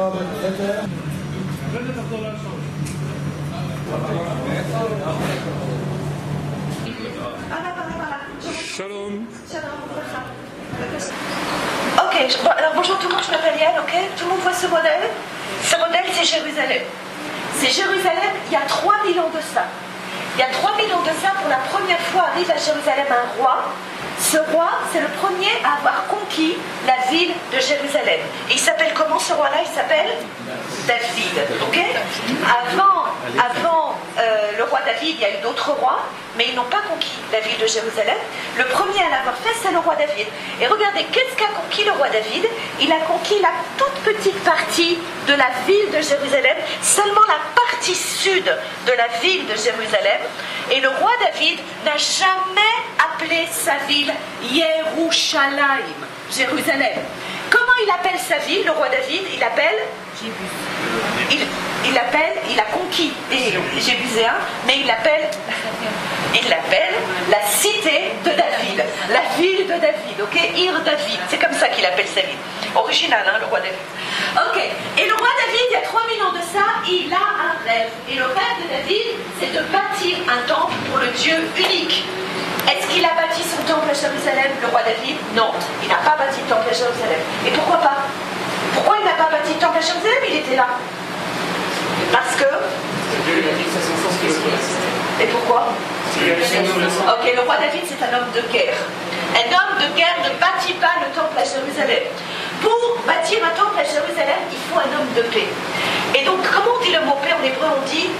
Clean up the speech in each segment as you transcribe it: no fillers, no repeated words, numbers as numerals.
Shalom. Ok, alors bonjour tout le monde, je m'appelle Yann, ok? Tout le monde voit ce modèle? Ce modèle, c'est Jérusalem. C'est Jérusalem, il y a 3000 ans de ça. Il y a 3000 ans de ça, pour la première fois arrive à Jérusalem un roi. Ce roi, c'est le premier à avoir conquis la ville de Jérusalem. Et il s'appelle comment ce roi-là? Il s'appelle David, ok? Avant le roi David, il y a eu d'autres rois, mais ils n'ont pas conquis la ville de Jérusalem. Le premier à l'avoir fait, c'est le roi David. Et regardez, qu'est-ce qu'a conquis le roi David? Il a conquis la toute petite partie de la ville de Jérusalem, seulement la partie sud de la ville de Jérusalem. Et le roi David n'a jamais appelé sa ville Yerushalayim, Jérusalem. Comment il appelle sa ville, le roi David? Il appelle il a conquis les Jébuséens, mais il l'appelle la cité de David, la ville de David, ok? Ir David, c'est comme ça qu'il appelle sa ville. Original, hein, le roi David. Ok, et le roi David, il y a 3000 ans de ça, il a un rêve. Et le rêve de David, c'est de bâtir un temple pour le Dieu unique. Est-ce qu'il a bâti son temple à Jérusalem, le roi David? Non, il n'a pas bâti le temple à Jérusalem. Et pourquoi pas? Pourquoi il n'a pas bâti le temple à Jérusalem? Il était là. Parce que... Et pourquoi? Ok, le roi David, c'est un homme de guerre. Un homme de guerre ne bâtit pas le temple à Jérusalem. Pour bâtir un temple à Jérusalem, il faut un homme de paix. Et donc, comment on dit le mot paix en hébreu? On dit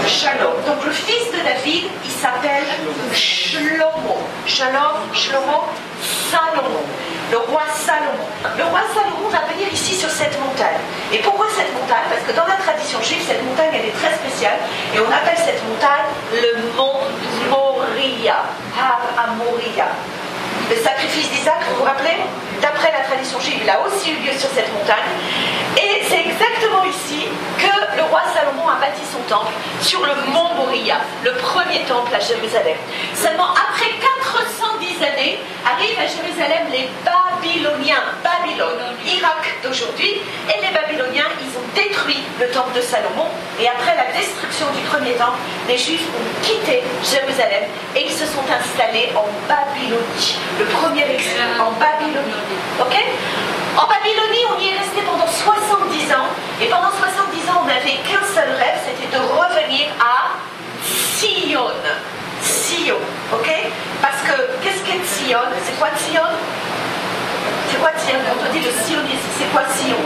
Shalom. Donc, le fils de David, il s'appelle Shlomo. Shalom, Shlomo, Salomon. Le roi Salomon. Le roi Salomon va venir ici sur cette montagne. Et pourquoi cette montagne? Parce que dans la tradition juive, cette montagne, elle est très spéciale. Et on appelle cette montagne le mont Moriah. Har Moriah. Le sacrifice d'Isaac, vous vous rappelez? D'après la tradition juive, il a aussi eu lieu sur cette montagne. Et c'est exactement ici que le roi Salomon a bâti son temple, sur le mont Moriah, le premier temple à Jérusalem. Seulement après 410 années, arrivent à Jérusalem les Babyloniens, Babylone, Irak d'aujourd'hui, et les Babyloniens, ils ont détruit le temple de Salomon, et après la destruction du premier temple, les Juifs ont quitté Jérusalem, et ils se sont installés en Babylonie, le premier exil en Babylonie, ok? En Babylonie, on y est resté pendant 70 ans, et pendant 70 ans, on n'avait qu'un seul rêve, c'était de revenir à Sion. Sion, ok? Parce que, qu'est-ce qu'est Sion? C'est quoi Sion? C'est quoi Sion? Quand on dit le sionisme, c'est quoi Sion?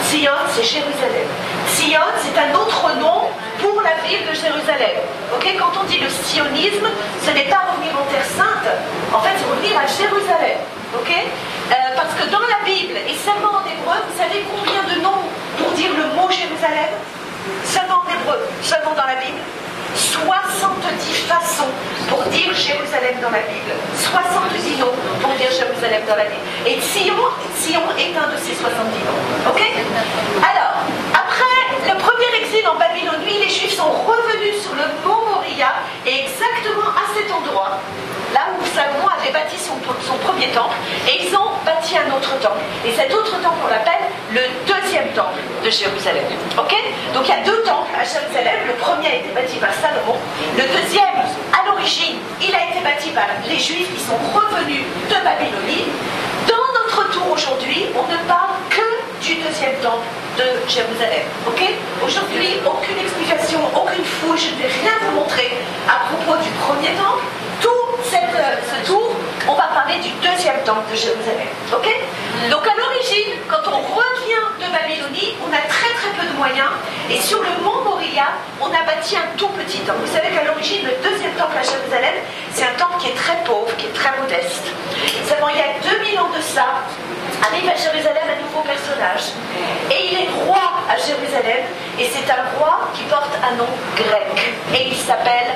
Sion, c'est Jérusalem. Sion, c'est un autre nom pour la ville de Jérusalem. Ok? Quand on dit le sionisme, ce n'est pas revenir en Terre Sainte, en fait, c'est revenir à Jérusalem. Ok? Parce que dans la Bible, et seulement en hébreu, vous savez combien de noms pour dire le mot Jérusalem? Seulement en hébreu, seulement dans la Bible. 70 façons pour dire Jérusalem dans la Bible. 70 noms pour dire Jérusalem dans la Bible. Et Sion est un de ces 70 noms. Ok? Alors, après le premier exil en Babylonie, les Juifs sont revenus sur le mont Moriah, et exactement à cet endroit, là où Salomon avait bâti son premier temple, et ils ont bâti un autre temple. Et cet autre temple, on l'appelle le deuxième temple de Jérusalem. Ok? Donc il y a deux temples à Jérusalem. Le premier a été bâti par Salomon. Le deuxième, à l'origine, il a été bâti par les Juifs qui sont revenus de Babylonie. Dans notre tour aujourd'hui, on ne parle que du deuxième temple de Jérusalem. Ok? Aujourd'hui, aucune explication, aucune fouille, je ne vais rien vous montrer à propos du premier temple. Ce tour, on va parler du deuxième temple de Jérusalem. Ok? Donc à l'origine, quand on revient de Babylonie, on a très très peu de moyens, et sur le mont Moriah, on a bâti un tout petit temple. Vous savez qu'à l'origine, le deuxième temple à Jérusalem, c'est un temple qui est très pauvre, qui est très modeste. Seulement il y a 2000 ans de ça, arrive à Jérusalem un nouveau personnage, et il est roi à Jérusalem, et c'est un roi qui porte un nom grec, et il s'appelle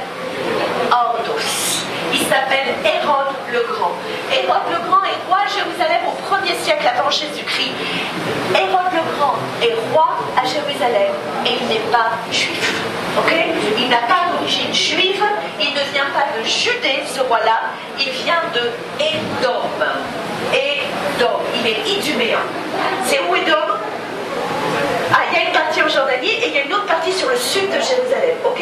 Ordos. Il s'appelle Hérode le Grand. Hérode le Grand est roi à Jérusalem au 1er siècle avant Jésus-Christ. Hérode le Grand est roi à Jérusalem, et il n'est pas juif. Ok? Il n'a pas d'origine juive, il ne vient pas de Judée, ce roi-là, il vient de Édom. Édom. Il est iduméen. C'est où Édom? Ah, il y a une partie en Jordanie et il y a une autre partie sur le sud de Jérusalem, ok?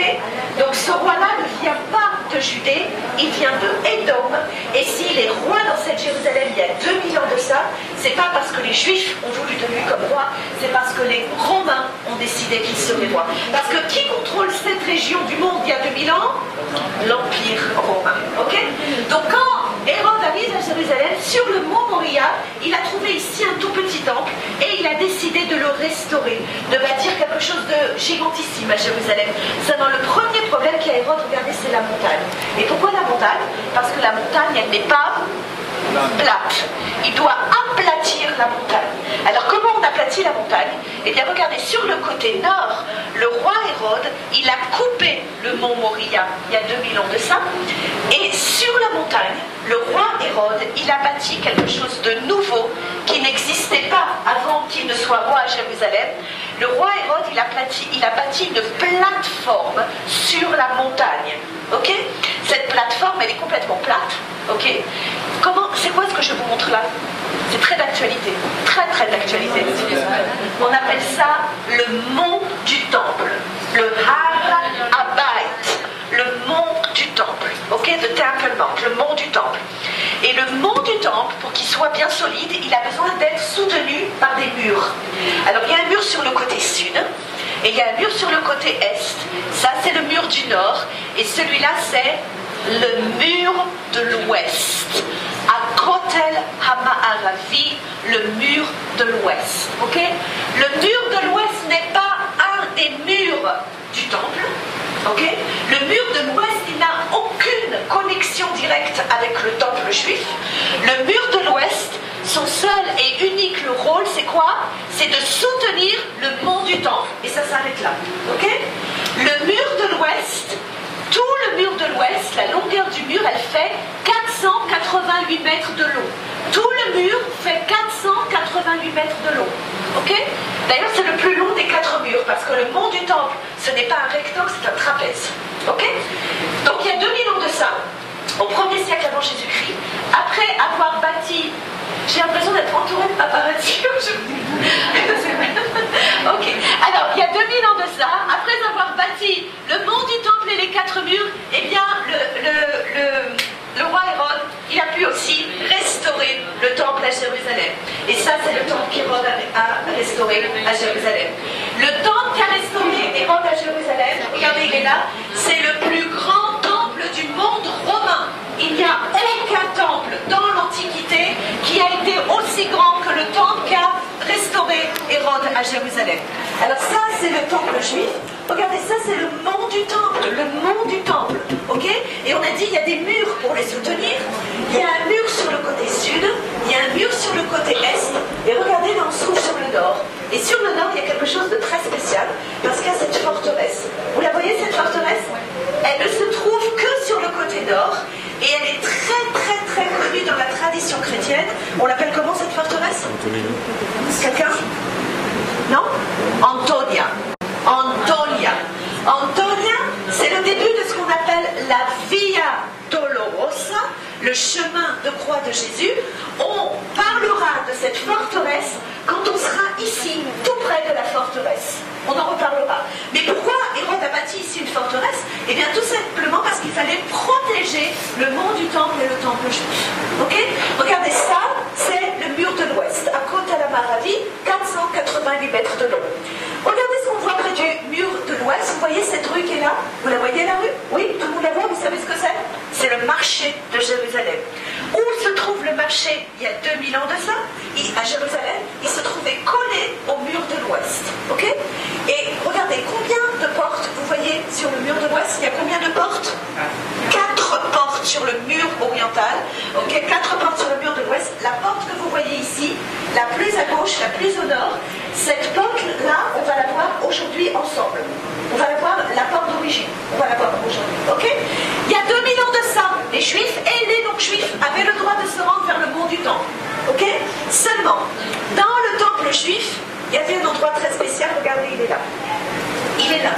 Donc ce roi-là ne vient pas de Judée, il vient de Édom. Et s'il est roi dans cette Jérusalem il y a 2000 ans de ça, c'est pas parce que les Juifs ont voulu de lui comme roi, c'est parce que les Romains ont décidé qu'il serait roi. Parce que qui contrôle cette région du monde il y a 2000 ans? L'Empire romain, ok? Donc quand Hérode arrive à Jérusalem, sur le mont Moria, il a trouvé ici un tout petit temple et il a décidé de le restaurer, de bâtir quelque chose de gigantissime à Jérusalem. Seulement le premier problème qu'a Hérode, regardez, c'est la montagne. Et pourquoi la montagne? Parce que la montagne, elle n'est pas plate. Il doit aplatir la montagne. Alors comment on aplatit la montagne? Eh bien regardez, sur le côté nord, le roi Hérode, il a coupé le mont Moria il y a 2000 ans de ça, et sur la montagne, le roi Hérode, il a bâti quelque chose de nouveau qui n'existait pas avant qu'il ne soit roi à Jérusalem. Le roi Hérode, il a bâti une plateforme sur la montagne. Ok? Cette plateforme, elle est complètement plate. Ok? C'est quoi ce que je vous montre là? C'est très d'actualité. Très très d'actualité. On appelle ça le mont du temple. Le Har Habayit. Le mont du temple. Ok? The Temple Mount. Le mont du temple. Et le mont du temple, pour qu'il soit bien solide, il a besoin d'être soutenu par des murs. Alors il y a un mur sur le côté sud. Et il y a un mur sur le côté est. Ça, c'est le mur du nord. Et celui-là, c'est le mur de l'ouest. À Kotel Hama'aravi, le mur de l'ouest. Ok? Le mur de l'ouest n'est pas un des murs du temple. Ok? Le mur de l'ouest, il n'a aucune connexion directe avec le temple juif. Le mur de l'ouest, son seul et unique rôle, c'est quoi? C'est de soutenir le mont du temple. Et ça s'arrête là. Ok? Le mur de l'ouest, tout le mur de l'ouest, la longueur du mur, elle fait 488 mètres de long. Tout le mur fait 488 mètres de long. Ok? D'ailleurs, c'est le plus long des 4 murs, parce que le mont du temple, ce n'est pas un rectangle, c'est un trapèze. Ok? Donc il y a 2000 ans de ça, au 1er siècle avant Jésus-Christ, après avoir bâti... J'ai l'impression d'être entourée de paparazzi aujourd'hui. Ok. Alors, il y a 2000 ans de ça, après avoir bâti le mont du temple et les 4 murs, eh bien, le roi Hérode, il a pu aussi restaurer le temple à Jérusalem. Et ça, c'est le temple qu'Hérode a restauré à Jérusalem. Le temple qu'a restauré Hérode à Jérusalem, regardez, il est là, c'est le plus grand temple du monde romain. Il n'y a aucun temple dans l'Antiquité qui a été aussi grand que le temple qu'a restauré Hérode à Jérusalem. Alors ça, c'est le temple juif. Regardez, ça, c'est le mont du temple. Le mont du temple. Ok? Et on a dit, il y a des murs pour les soutenir. Il y a un mur sur le côté sud. Il y a un mur sur le côté est. Et regardez, là, on se trouve sur le nord. Et sur le nord, il y a quelque chose de très spécial. Parce qu'il y a cette forteresse. Vous la voyez, cette forteresse? Elle ne se trouve que sur le côté nord. Et elle est très très très connue dans la tradition chrétienne. On l'appelle comment, cette forteresse? Quelqu'un? Non? Antonia. Antonia. Antonia, c'est le début de ce qu'on appelle la Via Dolorosa, le chemin de croix de Jésus. On parlera de cette forteresse quand on sera ici, tout près de la forteresse. On en reparlera. Mais pourquoi Hérode a bâti ici une forteresse? Eh bien, tout simplement parce qu'il fallait protéger le mont du temple et le temple juif. Ok? Regardez ça, c'est le mur de l'ouest, à Kotel Hama'aravi, 488 mètres de long. Regardez ce qu'on voit près du mur de l'ouest. Vous voyez cette rue qui est là? Vous la voyez, la rue? Oui, tout le monde la voit, vous savez ce que c'est? C'est le marché de Jérusalem. Où se trouve le marché il y a 2000 ans de ça? À Jérusalem, il se trouvait collé au mur de l'ouest. Ok? Et regardez, combien de portes vous voyez sur le mur de l'ouest? Il y a combien de portes? 4 portes sur le mur oriental. Ok? 4 portes sur le mur de l'ouest. La porte que vous voyez ici, la plus à gauche, la plus au nord, cette porte-là, on va la voir aujourd'hui ensemble. On va la voir, la porte d'origine. On va la voir aujourd'hui. Ok? Il y a 2000 ans de ça, les juifs et les non-juifs avaient le droit de se rendre vers le mont du temple. Ok? Seulement, dans le temple juif, il y avait un endroit très spécial. Regardez, il est là. Il est là.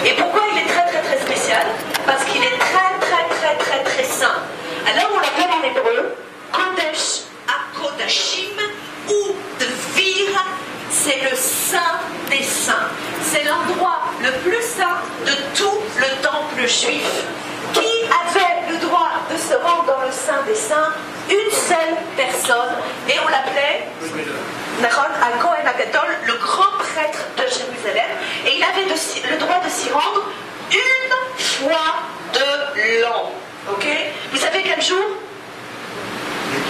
Et pourquoi il est très très très spécial? Parce qu'il est très très très très très saint. Alors on l'appelle en hébreu Kodesh HaKodashim. Kodashim ou de Vir, c'est le Saint des Saints. C'est l'endroit le plus saint de tout le temple juif. Qui avait le droit de se rendre dans le Saint des Saints? Une seule personne, et on l'appelait Nachon HaKohen HaGadol, le grand prêtre de Jérusalem, et il avait le droit de s'y rendre une fois de l'an. Ok? Vous savez quel jour?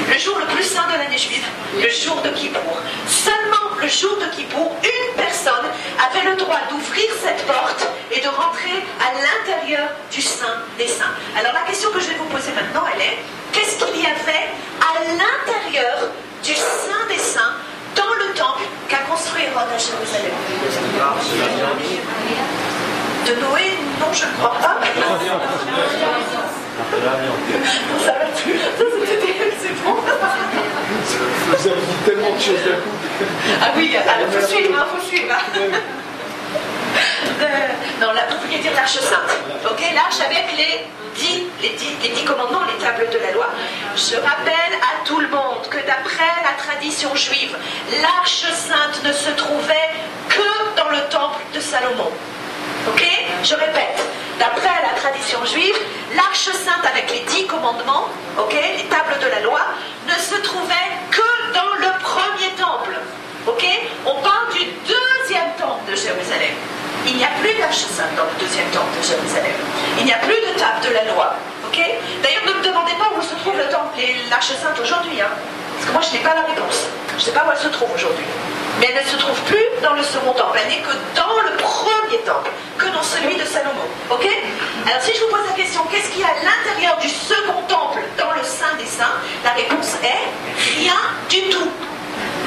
Le jour le plus saint de l'année juive, le jour de Kippour. Seulement le jour de Kippour, une personne avait le droit d'ouvrir cette porte et de rentrer à l'intérieur du Saint des Saints. Alors la question que je vais vous poser maintenant, elle est, qu'est-ce qu'il y avait à l'intérieur du Saint des Saints dans le temple qu'a construit Hérode à Jérusalem? De Noé? Non, je ne crois pas. Ça va plus. C'est bon. Vous avez dit tellement de choses d'un coup. Ah oui, alors faut suivre, hein, faut suivre. Non, là, vous vouliez dire l'arche sainte. Ok, l'arche avec les 10 commandements, les tables de la loi. Je rappelle à tout le monde que d'après la tradition juive, l'arche sainte ne se trouvait que dans le temple de Salomon. Ok? Je répète, d'après la tradition juive, l'arche sainte avec les 10 commandements, ok, les tables de la loi, ne se trouvait que dans le premier temple. Ok? On parle du deuxième temple de Jérusalem. Il n'y a plus d'arche sainte dans le deuxième temple de Jérusalem. Il n'y a plus de table de la loi. Ok? D'ailleurs, ne me demandez pas où se trouve le temple et l'arche sainte aujourd'hui. Hein, parce que moi, je n'ai pas la réponse. Je ne sais pas où elle se trouve aujourd'hui. Mais elle ne se trouve plus dans le second temple. Elle n'est que dans le premier temple, que dans celui de Salomon. Ok? Alors, si je vous pose la question, qu'est-ce qu'il y a à l'intérieur du second temple, dans le Saint des Saints? La réponse est rien du tout.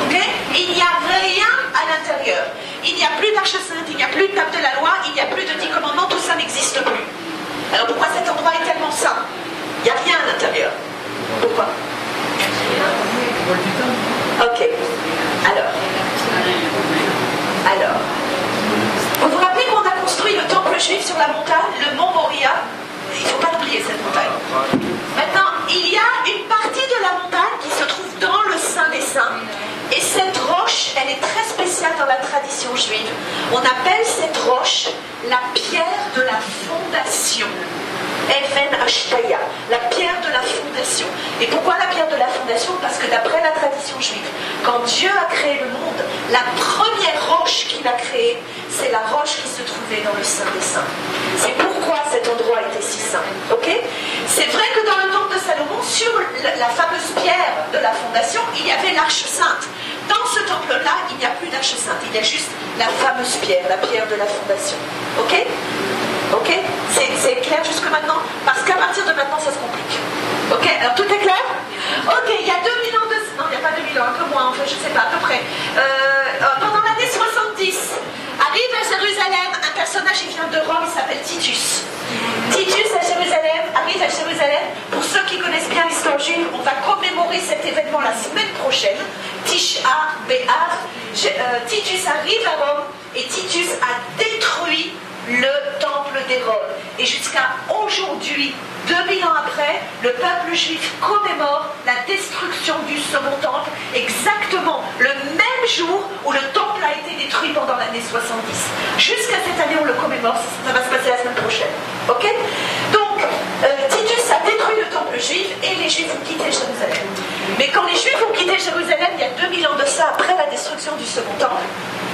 Ok? Il n'y a rien à l'intérieur. Il n'y a plus d'arche sainte, il n'y a plus de table de la loi, il n'y a plus de 10 commandements, tout ça n'existe plus. Alors pourquoi cet endroit est tellement saint? Il n'y a rien à l'intérieur. Pourquoi? Ok. Alors, vous vous rappelez qu'on a construit le temple juif sur la montagne, le mont Moria? Il ne faut pas oublier cette montagne. Maintenant, il y a une partie de la montagne qui se trouve dans le Saint des Saints. Et cette roche, elle est très spéciale dans la tradition juive. On appelle cette roche la pierre de la fondation. Even Ashtaya, la pierre de la fondation. Et pourquoi la pierre de la fondation? Parce que d'après la tradition juive, quand Dieu a créé le monde, la première roche qu'il a créée, c'est la roche qui se trouvait dans le Saint des Saints. C'est pourquoi cet endroit était si saint. Ok? C'est vrai que dans le temple de Salomon, sur la fameuse pierre de la fondation, il y avait l'arche sainte. Dans ce temple-là, il n'y a plus d'arche sainte, il y a juste la fameuse pierre, la pierre de la fondation. Ok? Ok? C'est clair jusque maintenant? Parce qu'à partir de maintenant, ça se complique. Ok? Alors tout est clair? Ok, il y a 2000 ans de... Non, il n'y a pas 2000 ans, un peu moins, enfin, je ne sais pas, à peu près. Pendant l'année 70, arrive à Jérusalem un personnage qui vient de Rome, il s'appelle Titus. Titus à Jérusalem, arrive à Jérusalem. Pour ceux qui connaissent bien l'histoire juive, on va commémorer cet événement la semaine prochaine. Tisha B'Av. Titus arrive à Rome et Titus a détruit le temple d'Hérode. Et jusqu'à aujourd'hui, 2000 ans après, le peuple juif commémore la destruction du second temple, exactement le même jour où le temple a été détruit pendant l'année 70. Jusqu'à cette année, on le commémore, ça va se passer la semaine prochaine. Ok? Donc, Titus a détruit le temple juif et les juifs ont quitté Jérusalem. Mais quand les juifs ont quitté Jérusalem, il y a 2000 ans de ça, après la destruction du second temple,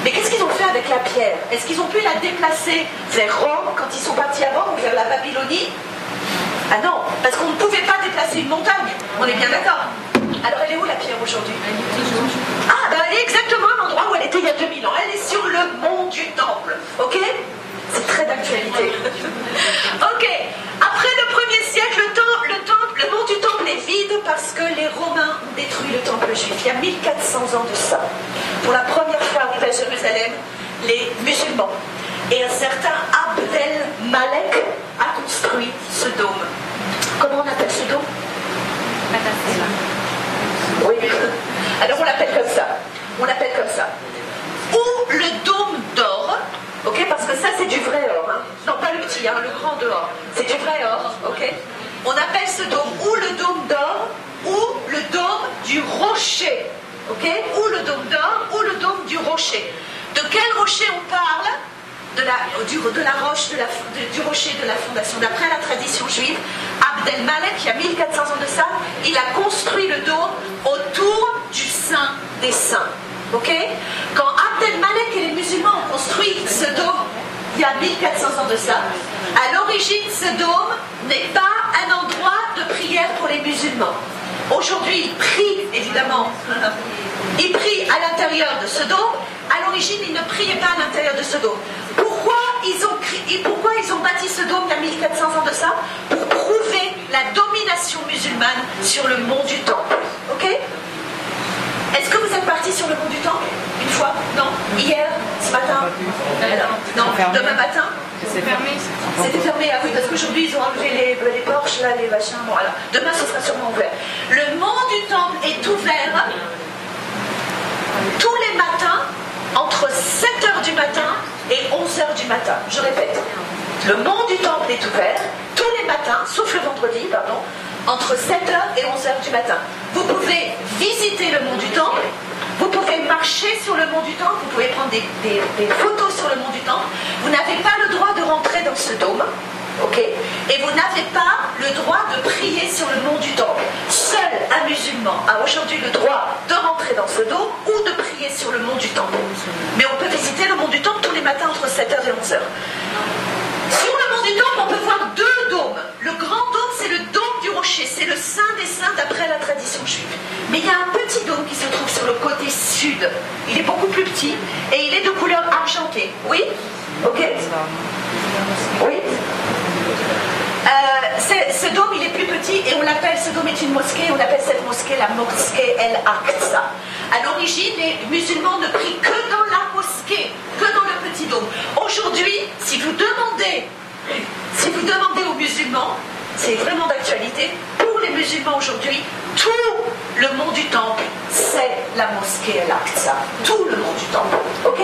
mais qu'est-ce qu'ils ont fait avec la pierre? Est-ce qu'ils ont pu la déplacer vers Rome, quand ils sont partis à Rome, ou vers la Babylonie? Ah non, parce qu'on ne pouvait pas déplacer une montagne, on est bien d'accord. Alors elle est où la pierre aujourd'hui? Ah, ben elle est exactement à l'endroit où elle était il y a 2000 ans. Elle est sur le mont du temple, ok? C'est très d'actualité. Ok, après le 1er siècle, le mont du temple est vide parce que les Romains ont détruit le temple juif. Il y a 1400 ans de ça. Pour la première fois arrivé à Jérusalem, les musulmans. Et un certain Abdel Malek a construit ce dôme. Comment on appelle ce dôme? Oui. Alors on l'appelle comme ça. On l'appelle comme ça. Ou le dôme d'or. Ok, parce que ça c'est du vrai or. Hein. Non, pas le petit, hein, le grand dehors. C'est du vrai or. Ok. On appelle ce dôme ou le dôme d'or ou le dôme du rocher. Ok? Ou le dôme d'or, ou le dôme du rocher. De quel rocher on parle? De la roche, du rocher de la fondation. D'après la tradition juive, Abd el-Malek, il y a 1400 ans de ça, il a construit le dôme autour du Saint des Saints. Ok? Quand Abd el-Malek et les musulmans ont construit ce dôme, il y a 1400 ans de ça, à l'origine, ce dôme n'est pas un endroit de prière pour les musulmans. Aujourd'hui, ils prient, évidemment, ils prient à l'intérieur de ce dôme. À l'origine, ils ne priaient pas à l'intérieur de ce dôme. Pourquoi ils ont bâti ce dôme il y a 1400 ans de ça? Pour prouver la domination musulmane sur le mont du Temple. Ok? Est-ce que vous êtes partis sur le mont du Temple une fois? Non? Hier? Ce matin? Non, demain matin? C'est fermé. C'était fermé, ah oui, parce qu'aujourd'hui ils ont enlevé les porches, là, les machins. Bon, alors, demain ce sera sûrement ouvert. Le mont du Temple est ouvert tous les matins entre 7h du matin et 11h du matin. Je répète, le mont du Temple est ouvert tous les matins, sauf le vendredi, pardon, entre 7h et 11h du matin. Vous pouvez visiter le mont du Temple, vous pouvez marcher sur le mont du Temple, vous pouvez prendre des photos sur le mont du Temple. Vous n'avez pas le droit de rentrer dans ce dôme, ok? Et vous n'avez pas le droit de prier sur le mont du Temple. Seul un musulman a aujourd'hui le droit de rentrer dans ce dôme ou de prier sur le mont du Temple. Mais on peut visiter le mont du Temple tous les matins entre 7h et 11h. Sur le mont du Temple, on peut voir deux dômes. Le grand dôme, c'est le dôme du rocher, c'est le Saint des Saints d'après la tradition juive. Mais il y a un petit dôme qui se trouve sur le côté sud. Il est beaucoup plus petit et il est de couleur argentée. Oui? Ok? Oui? Ce dôme, il est plus petit et on l'appelle, ce dôme est une mosquée, on appelle cette mosquée la mosquée El-Aqsa. À l'origine, les musulmans ne prient que dans la mosquée, que dans le petit dôme. Aujourd'hui, si vous demandez aux musulmans, c'est vraiment d'actualité, pour les musulmans aujourd'hui, tout le mont du Temple, c'est la mosquée El-Aqsa. Tout le mont du Temple. Ok?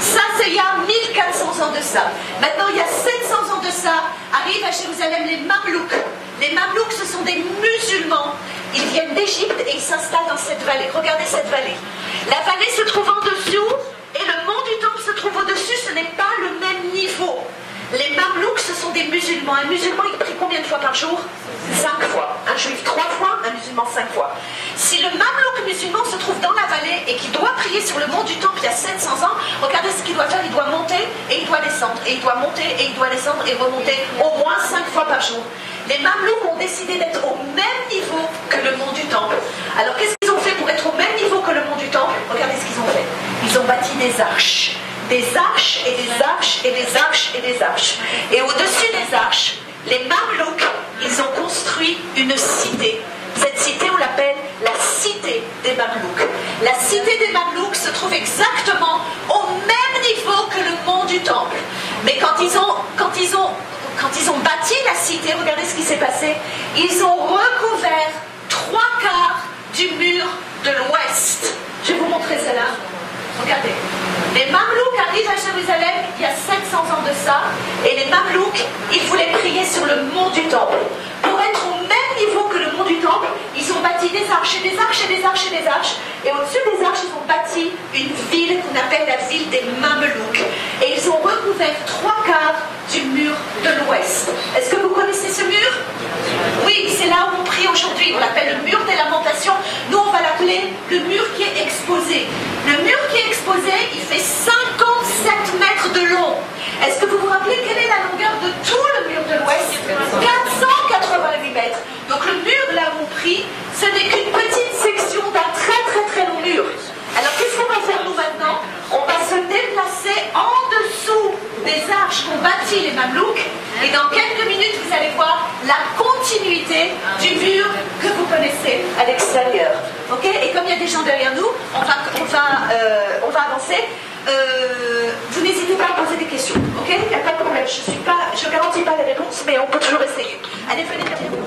Ça, c'est il y a 1400 ans de ça. Maintenant, il y a 700 ans de ça, arrivent à Jérusalem les Mamelouks. Les Mamelouks, ce sont des musulmans. Ils viennent d'Égypte et ils s'installent dans cette vallée. Regardez cette vallée. La vallée se trouve en dessous et le mont du Temple se trouve au-dessus. Ce n'est pas le même niveau. Les Mamelouks, ce sont des musulmans. Un musulman, il prie combien de fois par jour? 5 fois. Un juif 3 fois, un musulman 5 fois. Si le Mamelouk musulman se trouve dans la vallée et qu'il doit prier sur le mont du Temple il y a 700 ans, regardez ce qu'il doit faire. Il doit monter et il doit descendre. Et il doit monter et il doit descendre et remonter au moins 5 fois par jour. Les Mamelouks ont décidé d'être au même niveau que le mont du Temple. Alors qu'est-ce qu'ils ont fait pour être au même niveau que le mont du Temple? Regardez ce qu'ils ont fait. Ils ont bâti des arches. Des arches et des arches et des arches et des arches. Et au-dessus des arches, les Mamelouks, ils ont construit une cité. Cette cité, on l'appelle la cité des Mamelouks. La cité des Mamelouks se trouve exactement au même niveau que le mont du Temple. Mais quand ils ont bâti la cité, regardez ce qui s'est passé. Ils ont recouvert 3/4 du mur de l'ouest. Je vais vous montrer cela. Regardez. Les Mamelouks arrivent à Jérusalem il y a 700 ans de ça, et les Mamelouks, ils voulaient prier sur le mont du Temple. Pour être au même niveau que le mont du Temple, ils ont bâti des arches et des arches et des arches et des arches. Et au-dessus des arches, ils ont bâti une ville qu'on appelle la ville des Mamelouks. Et ils ont recouvert 3/4 du mur de l'ouest. Est-ce que vous connaissez ce mur? Oui, c'est là où on prie aujourd'hui. On l'appelle le mur des lamentations. Nous, on va l'appeler le mur qui est exposé. Le mur qui est exposé, il fait 57 mètres de long. Est-ce que vous vous rappelez quelle est la longueur de tout le mur de l'ouest? 488 mètres. Donc le mur là où on prie, ce n'est qu'une petite section d'un très très très long mur. Alors qu'est-ce qu'on va faire nous maintenant? On va se déplacer en dessous des arches qu'ont bâti les Mamelouks, et dans quelques minutes vous allez voir la continuité du mur que vous connaissez à l'extérieur. Ok? Et comme il y a des gens derrière nous, on va avancer. Vous n'hésitez pas à poser des questions. Ok? Il n'y a pas de problème. Je ne garantis pas les réponses, mais on peut toujours essayer. Allez, venez derrière vous.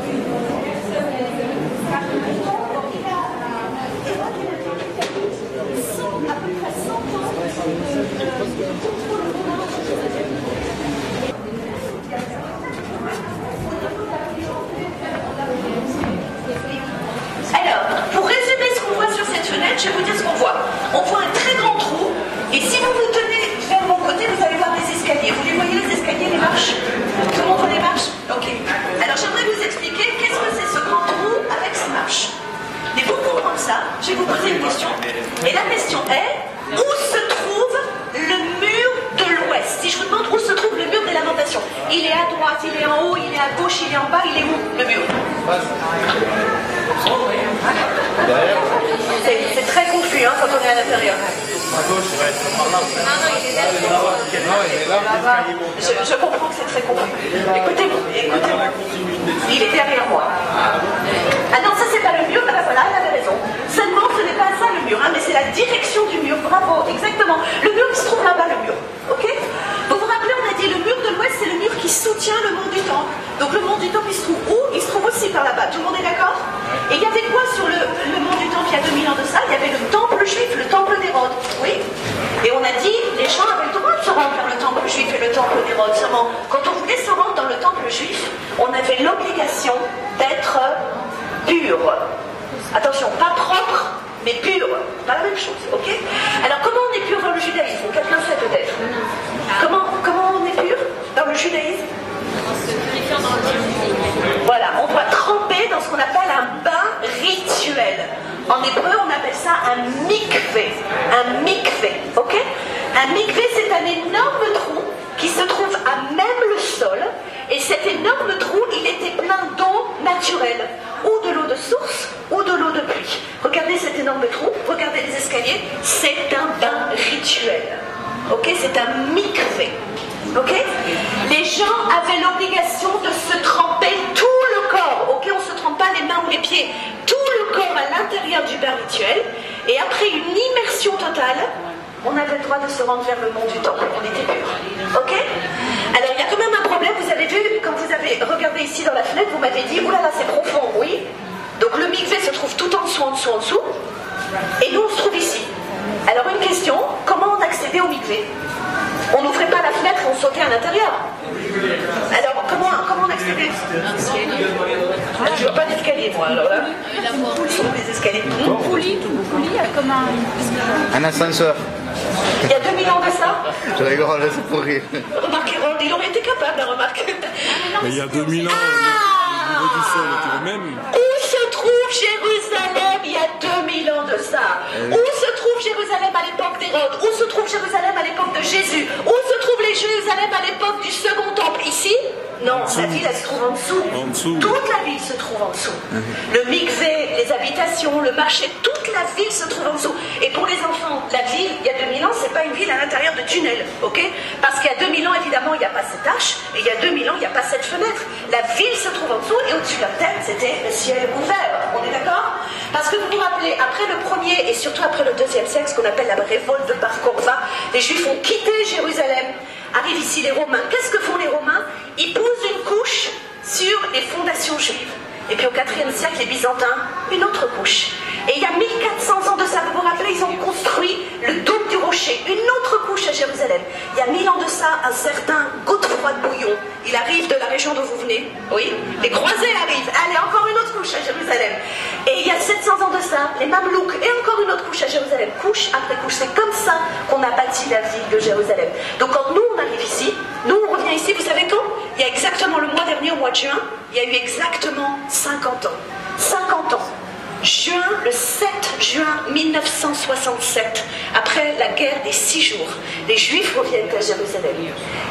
Où se trouve le mur de l'ouest? Si je vous demande où se trouve le mur des lamentations, il est à droite, il est en haut, il est à gauche, il est en bas, il est où le mur? C'est très confus hein, quand on est à l'intérieur. Je comprends que c'est très confus. Écoutez-moi. Il est derrière moi. Ah non, ça c'est pas le mur, ah, voilà, elle avait raison. Seulement, ce n'est pas ça le mur, hein, mais c'est la direction du mur. Bravo, exactement. Le mur qui se trouve là-bas, le mur. Ok? Vous vous rappelez, on a dit le mur de l'ouest, c'est le mur qui soutient le mont du Temple. Donc le mont du Temple, il se trouve où? Il se trouve aussi par là-bas. Tout le monde est d'accord? Et il y avait quoi sur le mont du Temple il y a 2000 ans de ça? Il y avait le temple juif, le temple d'Hérode. Oui? Et on a dit, les gens avaient le droit de se rendre vers le temple juif et le temple d'Hérode. Seulement, quand on voulait se rendre dans le temple juif, on avait l'obligation d'être pur. Attention, pas propre, mais pur. Pas la même chose, ok? Alors, comment on est pur dans le judaïsme? Quelqu'un sait peut-être? Comment on est pur dans le judaïsme? Voilà, on doit tremper dans ce qu'on appelle un bain rituel. En hébreu, on appelle ça un mikvé. Un mikvé, ok? Un mikvé, c'est un énorme trou qui se trouve à même le sol. Et cet énorme trou, il était plein d'eau naturelle. Ou de l'eau de source, ou de l'eau de pluie. Regardez cet énorme trou, regardez les escaliers. C'est un bain rituel. Ok? C'est un mikvé. Ok? Les gens avaient l'obligation de se tremper tout le corps. Ok? On ne se trempe pas les mains ou les pieds. Tout le corps à l'intérieur du bain rituel. Et après une immersion totale, on avait le droit de se rendre vers le mont du Temple. On était pur. Ok? Alors il y a quand même un problème. Vous avez vu, quand vous avez regardé ici dans la fenêtre, vous m'avez dit, oulala, c'est profond, oui. Donc le mikvé se trouve tout en dessous, en dessous, en dessous. Et nous, on se trouve ici. Alors une question, comment on accédait au mikvé? On n'ouvrait pas la fenêtre et on sautait à l'intérieur. Alors, comment on accédait? Je ne vois pas d'escalier, moi, alors là. Où sont les escaliers? Une poulie comme un ascenseur. Il y a 2000 ans de ça? Je rigole, c'est pour rire. Remarquez, Ron, il aurait été capable, remarque. Mais il y a 2000 ans, le niveau du sol était le même. Où se trouve Jérusalem il y a 2000 ans de ça? Où se trouve Jérusalem à l'époque d'Hérode? Où se trouve Jérusalem à l'époque de Jésus? Où se trouve les Jérusalem à l'époque du second temple? Ici? Non, la ville, elle se trouve en dessous. En dessous. Toute la ville se trouve en dessous. Le mikvé, les habitations, le marché, toute la ville se trouve en dessous. Et pour les enfants, la ville, il y a 2000 ans, c'est pas une ville à l'intérieur de tunnels, ok? Parce qu'il y a 2000 ans, évidemment, il n'y a pas cette arche, et il y a 2000 ans, il n'y a pas cette fenêtre. La ville se trouve en dessous, et au-dessus de leur tête, c'était le ciel ouvert. On est d'accord? Parce que vous vous rappelez, après le premier, et surtout après le deuxième siècle, ce qu'on appelle la révolte de Bar Kokhba, les Juifs ont quitté Jérusalem. Arrivent ici les Romains. Qu'est-ce que font les Romains? Ils posent une couche sur les fondations juives. Et puis au IVe siècle, les Byzantins, une autre couche. Et il y a 1400 ans de ça, vous vous rappelez, ils ont construit le dôme du rocher, une autre couche à Jérusalem. Il y a 1000 ans de ça, un certain Godefroy de Bouillon, il arrive de la région d'où vous venez, oui, les croisés arrivent, allez, encore une autre couche à Jérusalem. Et il y a 700 ans de ça, les Mamelouks, et encore une autre couche à Jérusalem, couche après couche. C'est comme ça qu'on a bâti la ville de Jérusalem. Donc quand nous, on arrive ici, nous, on revient ici, vous savez quand? Il y a exactement le mois dernier, au mois de juin, il y a eu exactement 50 ans. 50 ans. Le 7 juin 1967, après la guerre des 6 jours, les Juifs reviennent à Jérusalem.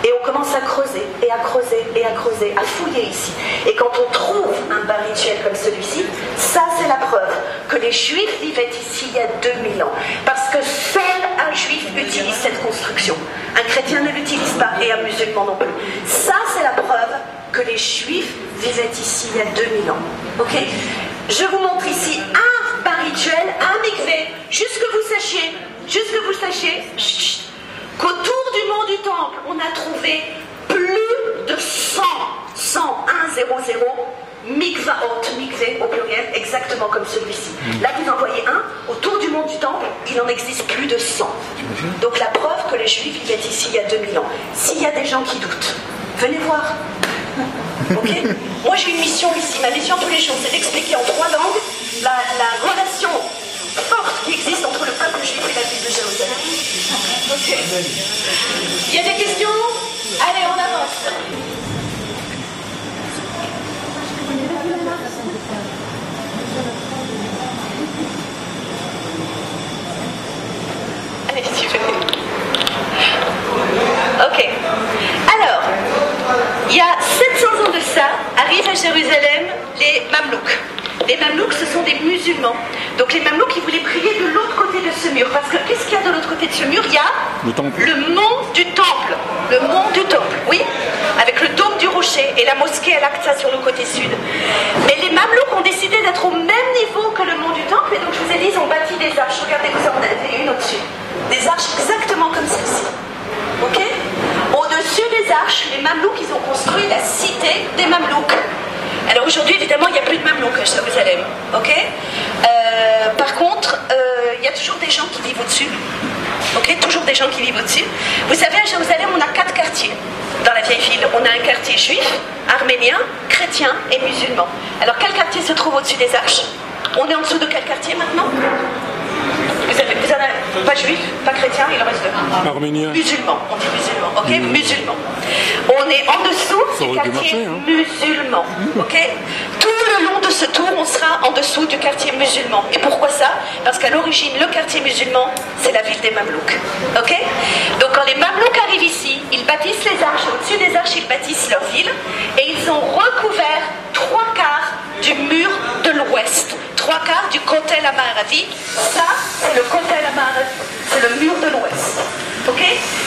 Et on commence à creuser, et à creuser, et à creuser, à fouiller ici. Et quand on trouve un bain rituel comme celui-ci, ça c'est la preuve que les Juifs vivaient ici il y a 2000 ans. Parce que seul un Juif utilise cette construction. Un chrétien ne l'utilise pas, et un musulman non plus. Ça c'est la preuve que les Juifs vivaient ici il y a 2000 ans. Ok? Je vous montre ici un bain rituel, un mikvé, juste que vous sachiez, qu'autour du mont du Temple, on a trouvé plus de 100 mikvaot, mikvé au pluriel, exactement comme celui-ci. Là, vous en voyez un, autour du mont du Temple, il en existe plus de 100. Donc la preuve que les Juifs vivaient ici il y a 2000 ans. S'il y a des gens qui doutent, venez voir. Ok? Moi j'ai une mission ici, ma mission tous les jours, c'est d'expliquer en 3 langues la relation forte qui existe entre le peuple juif et la ville de Jérusalem. Ok? Il y a des questions? Allez, on avance. Allez. Jérusalem les Mamelouks. Les Mamelouks, ce sont des musulmans. Donc les Mamelouks, ils voulaient prier de l'autre côté de ce mur. Parce que qu'est-ce qu'il y a de l'autre côté de ce mur? Il y a le mont du temple. Le mont du temple, oui. Avec le dôme du rocher et la mosquée Al-Aqsa sur le côté sud. Mais les Mamelouks ont décidé d'être au même niveau que le mont du temple. Et donc je vous ai dit, ils ont bâti des arches. Regardez, vous en avez une au-dessus. Des arches exactement comme celle-ci. Ok? Au-dessus des arches, les Mamelouks, ils ont construit la cité des Mamelouks. Alors aujourd'hui, évidemment, il n'y a plus de Mamelouks à Jérusalem. Ok? Par contre, il y a toujours des gens qui vivent au-dessus. Ok? Toujours des gens qui vivent au-dessus. Vous savez, à Jérusalem, on a 4 quartiers dans la vieille ville. On a un quartier juif, arménien, chrétien et musulman. Alors, quel quartier se trouve au-dessus des arches? On est en dessous de quel quartier maintenant? Vous en avez pas juif, pas chrétien, il en reste deux. Arménien. Musulman, on dit musulman, ok? Musulman. On est en dessous du quartier musulman, ok? Tout le long de ce tour, on sera en dessous du quartier musulman. Et pourquoi ça? Parce qu'à l'origine, le quartier musulman, c'est la ville des Mamelouks, ok? Donc quand les Mamelouks arrivent ici, ils bâtissent les arches, au-dessus des arches, ils bâtissent leur ville, et ils ont recouvert 3/4 du mur de l'ouest. 3/4 du Kotel HaMaaravi, ça c'est le Kotel HaMaaravi, c'est le mur de l'ouest. Ok?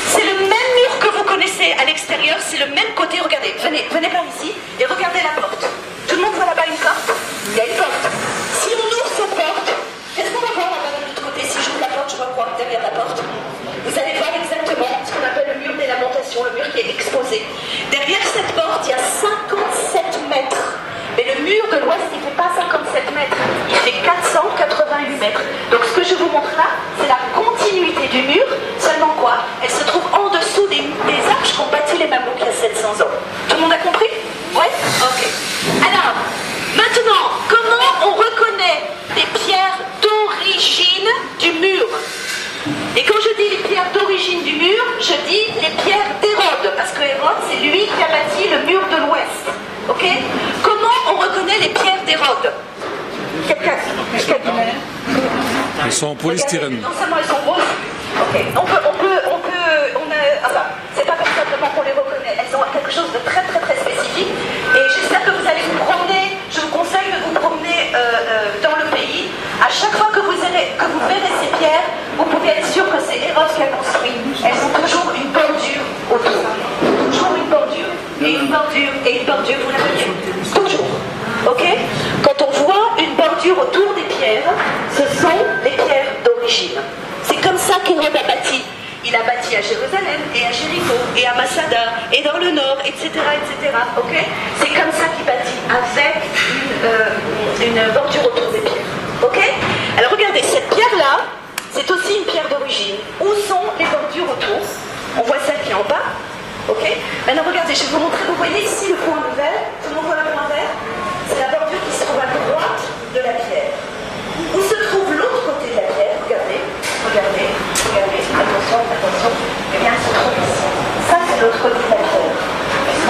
C'est le même mur que vous connaissez à l'extérieur, c'est le même côté. Regardez, venez par ici et regardez la porte. Tout le monde voit là-bas une porte? Il y a une porte. Si on ouvre cette porte, qu'est-ce qu'on va voir là-bas de l'autre côté? Si j'ouvre la porte, je vois quoi derrière la porte? Vous allez voir exactement ce qu'on appelle le mur des lamentations, le mur qui est exposé. Derrière cette porte, il y a 57 mètres. Mais le mur de l'ouest, il ne fait pas 57 mètres, il fait 488 mètres. Donc ce que je vous montre là, c'est la continuité du mur, seulement quoi? Elle se trouve en dessous des arches qu'ont bâti les Mamelouks il y a 700 ans. Tout le monde a compris? Ouais? Ok. Alors, maintenant, comment on reconnaît les pierres d'origine du mur? Et quand je dis les pierres d'origine du mur, je dis les pierres d'Hérode, parce que Hérode, c'est lui qui a bâti le mur de l'ouest. Ok? Comment on reconnaît les pierres d'Hérode? Elles sont en polystyrène. Non seulement elles sont roses. Ok. C'est pas comme simplement qu'on les reconnaît. Elles ont quelque chose de très très très spécifique. Et j'espère que vous allez vous promener. Je vous conseille de vous promener dans le pays. À chaque fois que vous verrez ces pierres, vous pouvez être sûr que c'est Hérode qui a construit. Elles ont toujours une bordure autour. Toujours une bordure. Et une bordure, et une bordure, vous la voyez? Toujours. Ok? Quand on voit une bordure autour des pierres, ce sont les pierres d'origine. C'est comme ça qu'Hérode a bâti. Il a bâti à Jérusalem, et à Jéricho, et à Masada, et dans le nord, etc. etc. Ok? C'est comme ça qu'il bâtit, avec une bordure autour des pierres. Ok? Alors regardez, cette pierre-là, c'est aussi une pierre d'origine. Où sont les bordures autour? On voit celle qui est en bas. Ok? Maintenant regardez, je vais vous montrer, vous voyez ici le point vert, tout le monde voit le point vert? C'est la bordure qui se trouve à droite de la pierre. Où se trouve l'autre côté de la pierre? Regardez, attention, eh bien elle se trouve ici. Ça c'est l'autre côté de la pierre.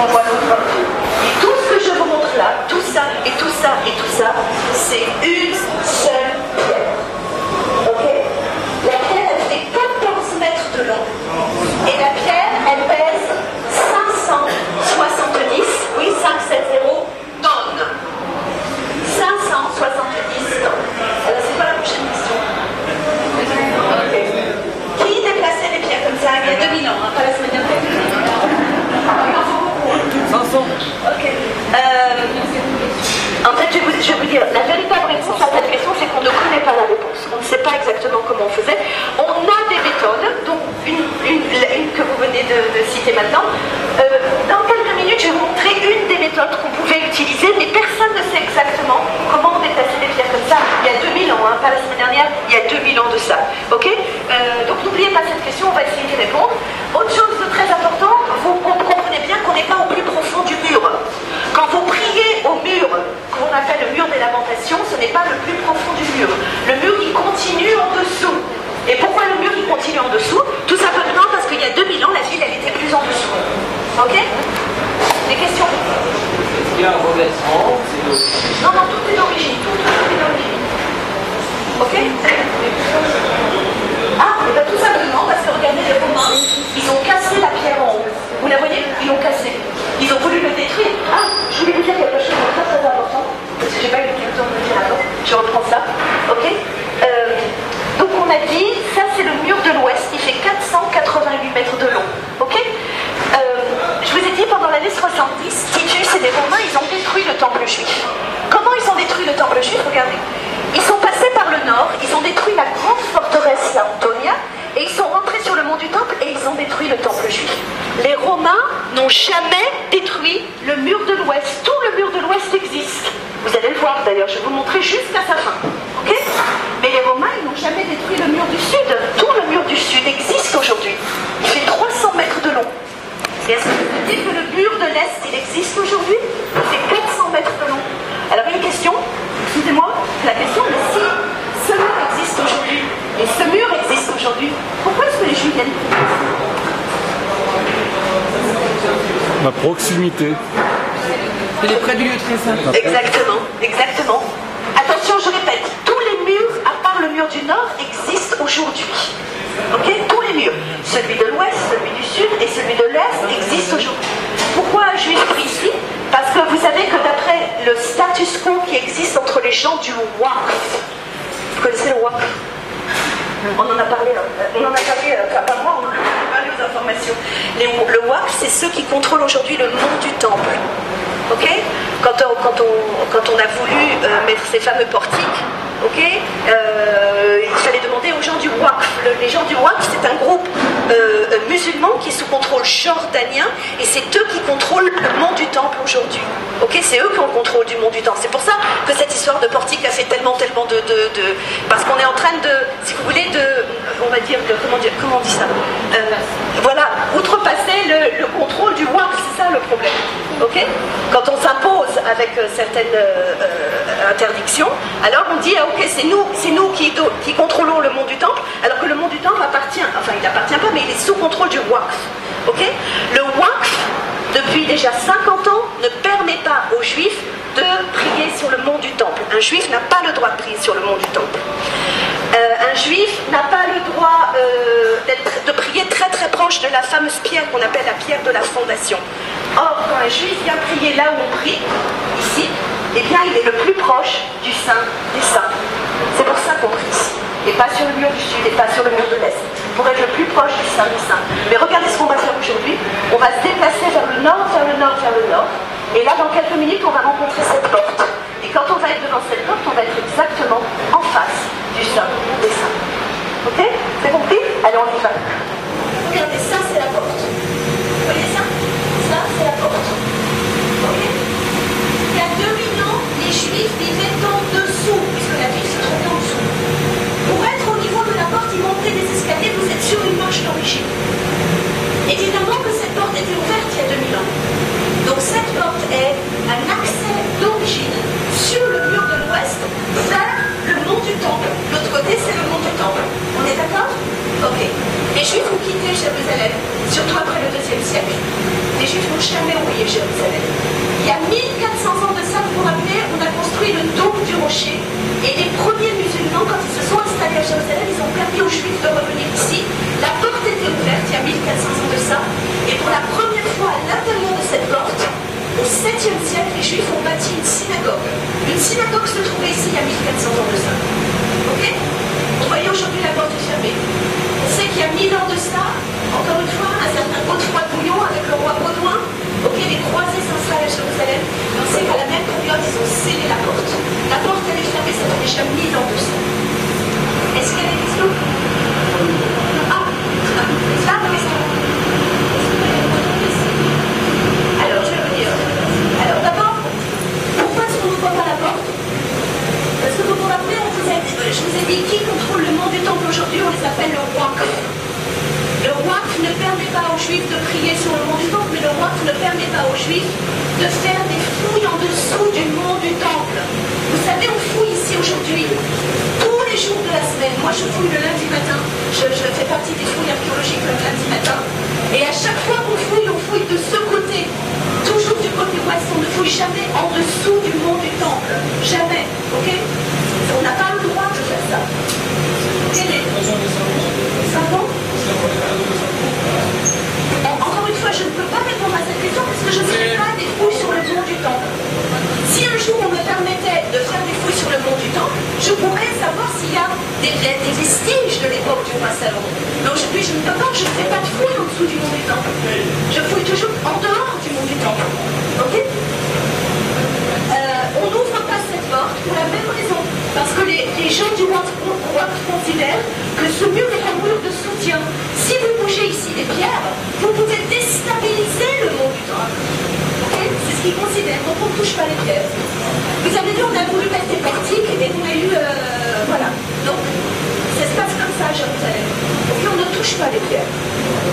On voit l'autre bordure. Et tout ce que je vous montre là, tout ça, et tout ça, et tout ça, c'est une seule pierre. Ok? La pierre elle fait 14 mètres de long. Et la pierre, elle pèse 570, oui, 570 tonnes. 570 tonnes. Alors, c'est quoi la prochaine question? Okay. Qui déplaçait des pierres comme ça il y a 2000 ans, hein, pas la semaine dernière? Il en faut beaucoup. 500. Ok. En fait, je vais vous dire, la véritable réponse à cette question, c'est qu'on ne connaît pas la réponse. On ne sait pas exactement comment on faisait. On a des méthodes, donc une que vous venez de citer maintenant. Dans quelques minutes, je vais vous montrer une des méthodes qu'on pouvait utiliser, mais personne ne sait exactement comment on déplaçait des pierres comme ça. Il y a 2000 ans, hein, pas la semaine dernière, il y a 2000 ans de ça. Ok? Donc n'oubliez pas cette question, on va essayer d'y répondre. Autre chose de très important, vous comprenez bien qu'on n'est pas au plus profond du mur. Quand vous priez au mur, qu'on appelle le mur des lamentations, ce n'est pas le plus profond du mur. Le mur, il continue en dessous. Et pourquoi le mur, il continue en dessous? Tout simplement parce qu'il y a 2000 ans, la ville, elle était plus en dessous. Ok? Des questions? Il y a un revêtement, Non, tout est d'origine. Tout est d'origine. Ok? Ah, et bien tout simplement parce que regardez les Romains, ils ont cassé la pierre en haut. Vous la voyez? Ils l'ont cassée. Ils ont voulu le détruire. Ah, je voulais vous dire quelque chose de très Et ils sont rentrés sur le mont du Temple et ils ont détruit le temple juif. Les Romains n'ont jamais détruit le mur de l'Ouest. Tout le mur de l'Ouest existe. Vous allez le voir d'ailleurs, je vais vous montrer jusqu'à sa fin. Ok? Mais les Romains, ils n'ont jamais détruit le mur du Sud. Tout le mur du Sud existe aujourd'hui. Il fait 300 mètres de long. Et est-ce que vous pouvez dire que le mur de l'Est, il existe aujourd'hui? Il fait 400 mètres de long. Alors une question, excusez-moi, la question est si ce mur existe aujourd'hui, et ce mur existe aujourd'hui, pourquoi est-ce que les Juifs viennent? La proximité. Il est près du lieu très saint. Exactement, exactement. Attention, je répète, tous les murs, à part le mur du Nord, existent aujourd'hui. Ok? Tous les murs. Celui de l'Ouest, celui du Sud et celui de l'Est existent aujourd'hui. Pourquoi un Juif prie ici? Parce que vous savez que d'après le status quo qui existe entre les gens du Waqf, vous connaissez le Waqf? On en a parlé, enfin pas moi, on en a parlé aux informations. Le Waqf, c'est ceux qui contrôlent aujourd'hui le mont du Temple. Ok? Quand on a voulu mettre ces fameux portiques, ok, il fallait demander aux gens du Waqf. Les gens du Waqf, c'est un groupe musulman qui est sous contrôle jordanien et c'est eux qui contrôlent le mont du Temple aujourd'hui. Ok, c'est eux qui ont le contrôle du mont du Temple. C'est pour ça que cette histoire de portique a fait tellement de... Parce qu'on est en train de, si vous voulez, on va dire, comment on dit ça, voilà, outrepasser le contrôle du Waqf, c'est ça le problème. Ok? Quand on s'impose avec certaines interdictions, alors on dit, ah, ok, c'est nous qui contrôlons le mont du Temple, alors que le mont du Temple appartient, enfin il n'appartient pas, mais il est sous contrôle du Waqf. Ok? Le Waqf, depuis déjà 50 ans, ne permet pas aux Juifs de prier sur le mont du Temple. Un Juif n'a pas le droit de prier sur le mont du Temple. Un Juif n'a pas le droit de prier très très proche de la fameuse pierre qu'on appelle la pierre de la fondation. Or, quand un Juif vient prier là où on prie, ici, eh bien il est le plus proche du Saint des Saints. C'est pour ça qu'on prie ici. Et pas sur le mur du Sud et pas sur le mur de l'Est. Pour être le plus proche du Saint des Saints. Mais regardez ce qu'on va faire aujourd'hui. On va se déplacer vers le nord, vers le nord, vers le nord. Et là, dans quelques minutes, on va rencontrer cette porte. Et quand on va être devant cette porte, on va être exactement en face du Saint des Saints. Ok? C'est compris? Allez, on y va. Regardez, ça c'est la porte. Vous voyez ça? Ça c'est la porte. Ok? Il y a 2000 ans, les Juifs vivaient en dessous, puisque la ville se trouvait en dessous. Pour être au niveau de la porte, ils montaient des escaliers, vous êtes sur une marche d'origine. Évidemment que cette porte était ouverte il y a 2000 ans. Donc cette porte est un accès d'origine sur le mur de l'Ouest vers le mont du Temple. L'autre côté, c'est le mont du Temple. On est d'accord? Ok. Les Juifs ont quitté Jérusalem, surtout après le IIe siècle. Les Juifs n'ont jamais oublié Jérusalem. Il y a 1400 ans de ça, vous vous rappelez, on a construit le dôme du rocher. Et les premiers musulmans, quand ils se sont installés à Jérusalem, ils ont permis aux Juifs de revenir ici. La porte était ouverte il y a 1400 ans de ça. Et pour la première fois, à l'intérieur de cette porte, au 7e siècle, les Juifs ont bâti une synagogue. Une synagogue se trouvait ici il y a 1400 ans de ça. Ok? Vous voyez, aujourd'hui, la porte est fermée. On sait qu'il y a 1000 ans de ça, encore une fois, un certain Godefroy Bouillon avec le roi Baudouin, ok, les croisés s'installent à Jérusalem, et on sait qu'à la même période, ils ont scellé la porte. La porte, elle est fermée, ça fait déjà 1000 ans de ça. Est-ce qu'il y a des questions? Ah, c'est là la question. Alors, je vais vous dire. Alors, d'abord, pourquoi est-ce qu'on n'ouvre pas la porte? Parce que vous vous rappelez, je vous ai dit qui contrôle le mont du Temple aujourd'hui, on les appelle le Waqf. Le Waqf ne permet pas aux Juifs de prier sur le mont du Temple, mais le Waqf ne permet pas aux Juifs de faire des fouilles en dessous du mont du Temple. Vous savez, on fouille ici aujourd'hui, tous les jours de la semaine. Moi, je fouille le lundi matin, je fais partie des fouilles archéologiques le lundi matin. Et à chaque fois qu'on fouille, on fouille de ce côté. Toujours du côté ouest, on ne fouille jamais en dessous du mont du Temple. Jamais, ok? On n'a pas le droit de faire ça. Pardon? Encore une fois, je ne peux pas répondre à cette question parce que je ne fais pas des fouilles sur le mont du Temple. Si un jour on me permettait de faire des fouilles sur le mont du Temple, je pourrais savoir s'il y a des vestiges de l'époque du roi Salomon. Mais aujourd'hui, je ne peux pas, je ne fais pas de fouilles en dessous du mont du Temple. Je fouille toujours en dehors du mont du Temple. Ok? On n'ouvre pas cette porte pour la même raison. Parce que les gens du Waqf considèrent que ce mur est un mur de soutien. les pierres. Vous avez vu, on a voulu mettre des portiques et on a eu... voilà. Donc, ça se passe comme ça à Jérusalem. Et on ne touche pas les pierres.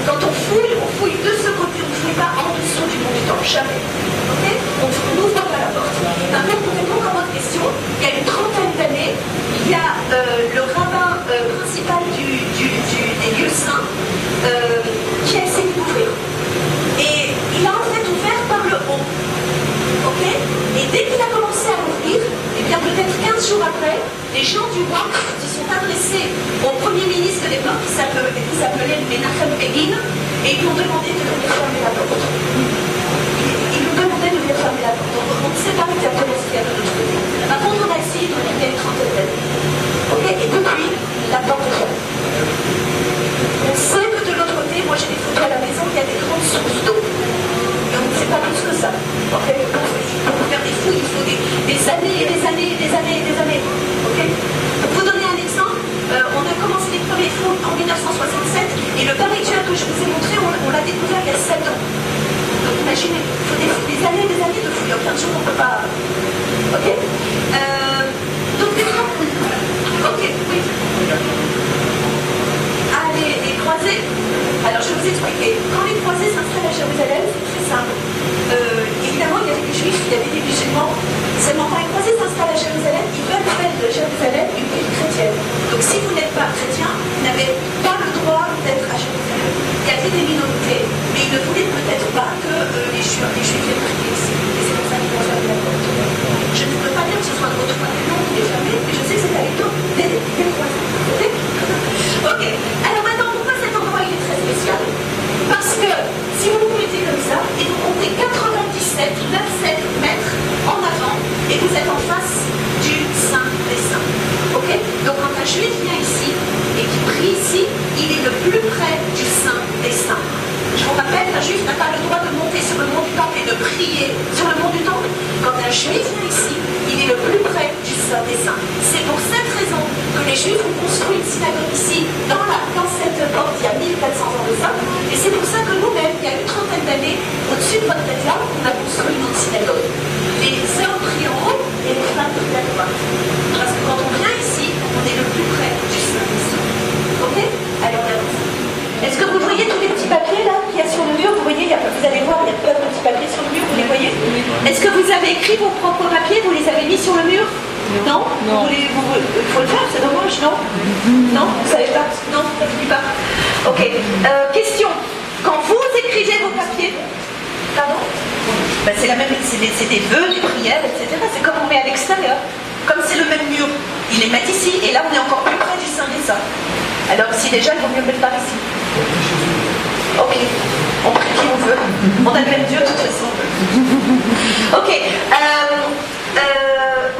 Quand on fouille de ce côté, on ne fouille pas en dessous du mont du Temple, jamais. Okay, on n'ouvre pas la porte. Maintenant, pour répondre à votre question, il y a une trentaine d'années, il y a le rabbin principal des lieux saints qui a essayé d'ouvrir. Et il a en fait ouvert par le haut. Okay, et dès qu'il a commencé à ouvrir, et bien peut-être 15 jours après, les gens du roi se sont adressés au premier ministre de l'époque qui s'appelait Menachem Begin et ils lui ont demandé de venir fermer la porte. Ils lui demandaient de venir fermer la porte. On ne sait pas exactement ce qu'il y a de l'autre côté. Par contre, on a essayé de il y a une trentaine d'années. Okay, et depuis, la porte est fermée. On sait que de l'autre côté, moi j'ai des photos à la maison, il y a des grandes sources d'eau. Et on ne sait pas plus que ça. Okay, pour faire des fouilles, il faut des années et des années et des années et des années. Okay, pour vous donner un exemple, on a commencé les premiers fouilles en 1967 et le parisien que je vous ai montré, on l'a découvert il y a 7 ans. Donc imaginez, il faut des années et des années de fouilles. En 15 jours, on ne peut pas... Ok, donc ok, oui. Ah, les croisés. Alors je vais vous expliquer. Quand les croisés s'installent à Jérusalem, c'est très simple. Évidemment, il y avait des juifs, il y avait des musulmans. Seulement quand les croisés s'installent à Jérusalem, ils veulent faire de Jérusalem une ville chrétienne. Donc si vous n'êtes pas chrétien, vous n'avez pas le droit d'être à Jérusalem. Il y avait des minorités, mais ils ne voulaient peut-être pas que les juifs viennent prier ici. Et c'est pour ça qu'ils vont fermer la porte. Je ne peux pas dire que ce soit de votre point de vue, non, qui est fermé, mais je sais que c'est à l'époque des croisés. Ok, alors maintenant, pourquoi cet endroit il est très spécial? Parce que si vous vous mettez comme ça, et vous comptez 97 mètres en avant, et vous êtes en face du Saint des Saints. Ok, donc quand un juif vient ici, et qui prie ici, il est le plus près du Saint des Saints. Je vous rappelle, un juif n'a pas le droit de monter sur le mont du Temple et de prier sur le mont du Temple. Quand un juif vient ici, il est le plus près du Saint des Saints. C'est pour cette raison que les juifs ont construit une synagogue ici, dans cette porte, il y a 1400 ans de ça. Et c'est pour ça que nous-mêmes, il y a une trentaine d'années, au-dessus de votre tête là, on a construit notre synagogue. Les hommes prient en haut et les femmes prient à droite. Parce que quand on vient ici, on est le plus près du Saint des Saints. Ok? Alors, est-ce que vous voyez tous les petits papiers là qu'il y a sur le mur? Vous voyez, vous allez voir, il y a plein de petits papiers sur le mur, vous les voyez? Est-ce que vous avez écrit vos propres papiers? Vous les avez mis sur le mur? Non? Non. Il faut le faire, c'est dommage, non? Non? Vous savez pas? Non, ça ne finit pas. Ok. Question. Quand vous écrivez vos papiers, pardon? Ben, c'est la même, c'est des vœux, des prières, etc. C'est comme on met à l'extérieur. Comme c'est le même mur, ils les mettent ici, et là on est encore plus près du Saint des Saints. Alors si déjà, il vaut mieux le mettre par ici. Ok, on prie qui on veut. On a le même Dieu de toute façon. Ok,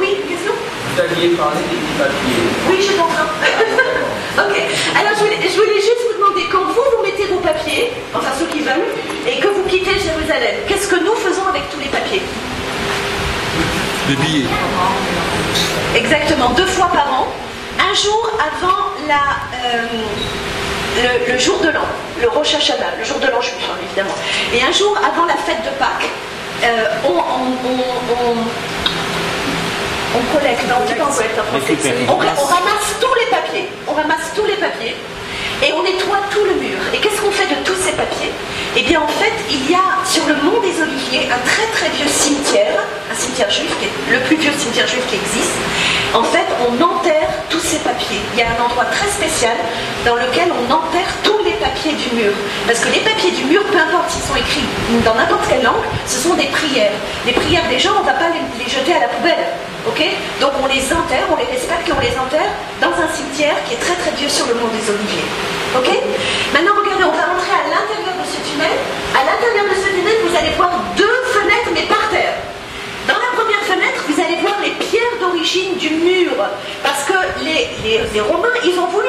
oui, question? Vous aviez parlé des petits papiers. Oui, je suis en train. Ok, alors je voulais juste vous demander, quand vous mettez vos papiers, enfin ceux qui veulent, et que vous quittez Jérusalem, qu'est-ce que nous faisons avec tous les papiers? Des billets. Exactement, 2 fois par an, un jour avant le jour de l'an, le Rosh Hashanah, le jour de l'an juif, hein, évidemment, et un jour avant la fête de Pâques, on collecte, non, on dit pas on collecte en français, on ramasse tous les papiers, et on nettoie tout le mur. Et qu'est-ce qu'on fait de tous ces papiers? Eh bien en fait, il y a sur le mont des Oliviers un très très vieux cimetière, un cimetière juif, qui est le plus vieux cimetière juif qui existe. En fait, on enterre tous ces papiers. Il y a un endroit très spécial dans lequel on enterre tous les papiers du mur. Parce que les papiers du mur, peu importe s'ils sont écrits dans n'importe quelle langue, ce sont des prières. Les prières des gens, on ne va pas les jeter à la poubelle. Okay, donc on les enterre, on les respecte et on les enterre dans un cimetière qui est très très vieux sur le mont des Oliviers. Ok, maintenant regardez, on va rentrer à l'intérieur de ce tunnel. À l'intérieur de ce tunnel, vous allez voir 2 fenêtres mais par terre. Dans la première fenêtre, vous allez voir les pierres d'origine du mur. Parce que les Romains, ils ont voulu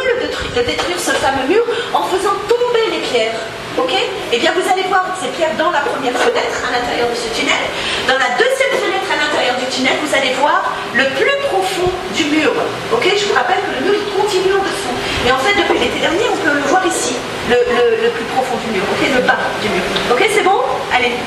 détruire ce fameux mur en faisant tomber les pierres. Ok? Eh bien, vous allez voir ces pierres dans la première fenêtre, à l'intérieur de ce tunnel. Dans la deuxième fenêtre, à l'intérieur du tunnel, vous allez voir le plus profond du mur. Ok? Je vous rappelle que le mur, il continue en dessous. Et en fait, depuis l'été dernier, on peut le voir ici, le plus profond du mur. Ok? Le bas du mur. Ok? C'est bon? Allez.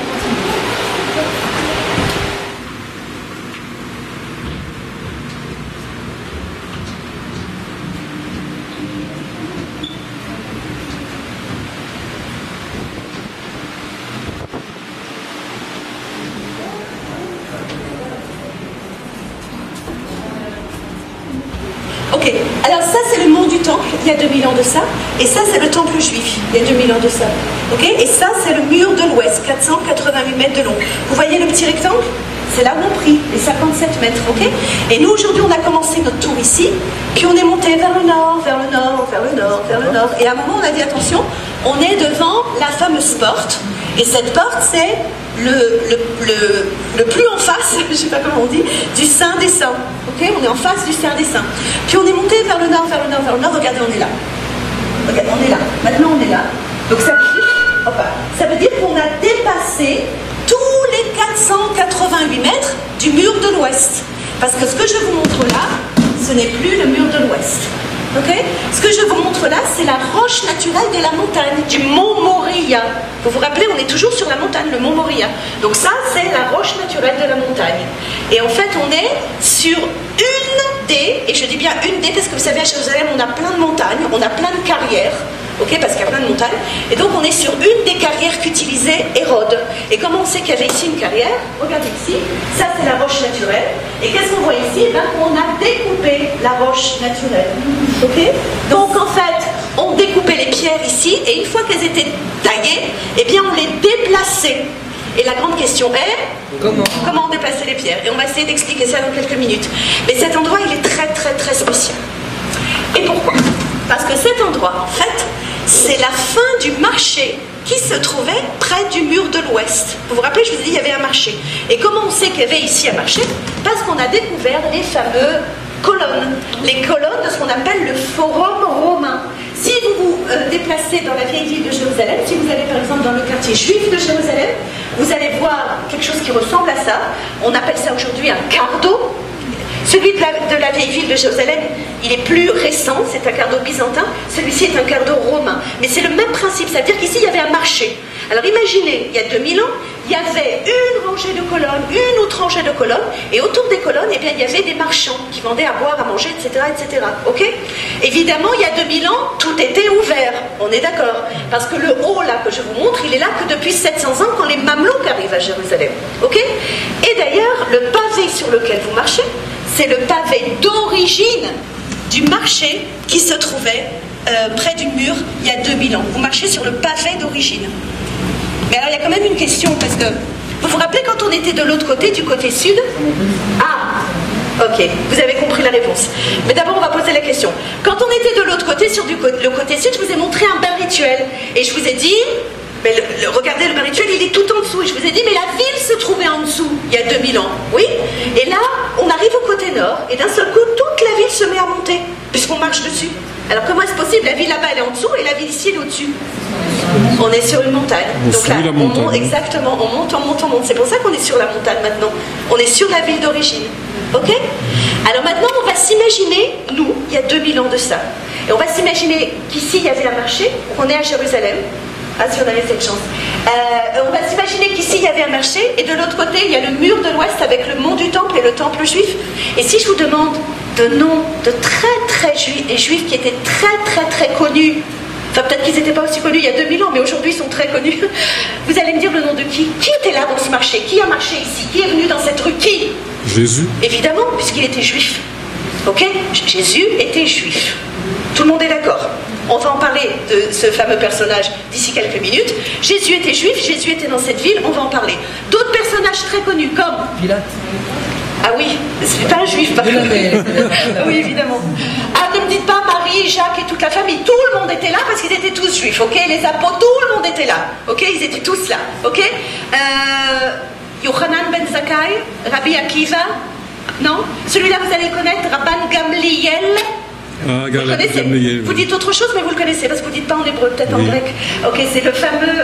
Alors ça, c'est le mont du temple, il y a 2000 ans de ça. Et ça, c'est le temple juif, il y a 2000 ans de ça. Ok? Et ça, c'est le mur de l'ouest, 488 mètres de long. Vous voyez le petit rectangle? C'est là où on prie, les 57 mètres, ok? Et nous, aujourd'hui, on a commencé notre tour ici, puis on est monté vers le nord, vers le nord, vers le nord, vers le nord. Et à un moment, on a dit, attention, on est devant la fameuse porte. Et cette porte, c'est le plus en face, je ne sais pas comment on dit, du Saint des Saints. Ok? On est en face du Saint des Saints. Puis on est monté vers le nord, vers le nord, vers le nord. Regardez, on est là. Regardez, on est là. Maintenant, on est là. Donc ça veut dire qu'on a dépassé tous les 488 mètres du mur de l'ouest. Parce que ce que je vous montre là, ce n'est plus le mur de l'ouest. Okay? Ce que je vous montre là, c'est la roche naturelle de la montagne, du mont Moriah. Vous vous rappelez, on est toujours sur la montagne, le mont Moriah. Donc ça, c'est la roche naturelle de la montagne. Et en fait, on est sur une des, et je dis bien une des, parce que vous savez, à Jérusalem, on a plein de montagnes, on a plein de carrières. Okay, parce qu'il y a plein de montagnes. Et donc on est sur une des carrières qu'utilisait Hérode. Et comment on sait qu'il y avait ici une carrière? Regardez ici, ça c'est la roche naturelle. Et qu'est-ce qu'on voit ici? Eh bien, on a découpé la roche naturelle. Okay? Donc en fait, on découpait les pierres ici, et une fois qu'elles étaient taillées, eh bien on les déplaçait. Et la grande question est, comment on déplaçait les pierres? Et on va essayer d'expliquer ça dans quelques minutes. Mais cet endroit, il est très très très spécial. Et pourquoi? Parce que cet endroit, en fait, c'est la fin du marché qui se trouvait près du mur de l'ouest. Vous vous rappelez, je vous ai dit, il y avait un marché. Et comment on sait qu'il y avait ici un marché? Parce qu'on a découvert les fameuses colonnes. Les colonnes de ce qu'on appelle le forum romain. Si vous vous déplacez dans la vieille ville de Jérusalem, si vous allez par exemple dans le quartier juif de Jérusalem, vous allez voir quelque chose qui ressemble à ça. On appelle ça aujourd'hui un cardo. Celui de la vieille ville de Jérusalem, il est plus récent, c'est un cardo byzantin. Celui-ci est un cardo romain. Mais c'est le même principe, c'est-à-dire qu'ici, il y avait un marché. Alors imaginez, il y a 2000 ans, il y avait une rangée de colonnes, une autre rangée de colonnes, et autour des colonnes, eh bien, il y avait des marchands qui vendaient à boire, à manger, etc., etc. Ok? Évidemment, il y a 2000 ans, tout était ouvert. On est d'accord. Parce que le haut, là, que je vous montre, il est là que depuis 700 ans, quand les Mamelouks arrivent à Jérusalem. Ok? Et d'ailleurs, le pavé sur lequel vous marchez, c'est le pavé d'origine du marché qui se trouvait près du mur il y a 2000 ans. Vous marchez sur le pavé d'origine. Mais alors il y a quand même une question, parce que vous vous rappelez quand on était de l'autre côté, du côté sud? Ah, ok, vous avez compris la réponse. Mais d'abord on va poser la question. Quand on était de l'autre côté, sur le côté sud, je vous ai montré un bain rituel. Et je vous ai dit... Mais regardez, le bain rituel, il est tout en dessous. Et je vous ai dit, mais la ville se trouvait en dessous, il y a 2000 ans. Oui. Et là, on arrive au côté nord, et d'un seul coup, toute la ville se met à monter, puisqu'on marche dessus. Alors comment est-ce possible? La ville là-bas, elle est en dessous, et la ville ici, elle est au-dessus. On est sur une montagne. Donc là, on monte, exactement, on monte, on monte, on monte. C'est pour ça qu'on est sur la montagne maintenant. On est sur la ville d'origine. Ok? Alors maintenant, on va s'imaginer, nous, il y a 2000 ans de ça. Et on va s'imaginer qu'ici, il y avait un marché, qu'on est à Jérusalem. Ah, si on avait cette chance. On va s'imaginer qu'ici, il y avait un marché, et de l'autre côté, il y a le mur de l'ouest avec le mont du temple et le temple juif. Et si je vous demande de noms de très juifs qui étaient très connus, enfin peut-être qu'ils n'étaient pas aussi connus il y a 2000 ans, mais aujourd'hui ils sont très connus, vous allez me dire le nom de qui? Qui était là dans ce marché? Qui a marché ici? Qui est venu dans cette rue? Qui? Jésus. Évidemment, puisqu'il était juif. Ok? Jésus était juif. Tout le monde est d'accord. On va en parler de ce fameux personnage d'ici quelques minutes. Jésus était juif, Jésus était dans cette ville, on va en parler. D'autres personnages très connus comme... Pilate. Ah oui, c'est pas un juif par contre. Oui, évidemment. Ah, ne me dites pas Marie, Jacques et toute la famille. Tout le monde était là parce qu'ils étaient tous juifs, ok? Les apôtres, tout le monde était là, ok? Ils étaient tous là, ok? Yochanan ben Zakkai, Rabbi Akiva, non? Celui-là, vous allez le connaître, Rabban Gamliel. Ah, vous le connaissez. Vous dites autre chose, mais vous le connaissez, parce que vous ne dites pas en hébreu, peut-être en grec. Ok, c'est le fameux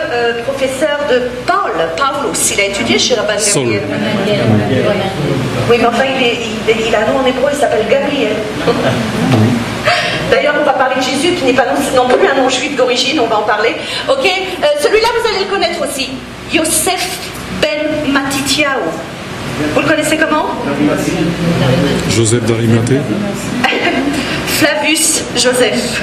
professeur de Paulus. Il a étudié chez Rabban Gamliel. Oui, mais enfin, il a un nom en hébreu, il s'appelle Gabriel. D'ailleurs, on va parler de Jésus, qui n'est pas non plus un nom juif d'origine, on va en parler. Ok, celui-là, vous allez le connaître aussi. Yosef ben Matityahu. Vous le connaissez comment? Joseph d'Arimathée. Flavius Joseph.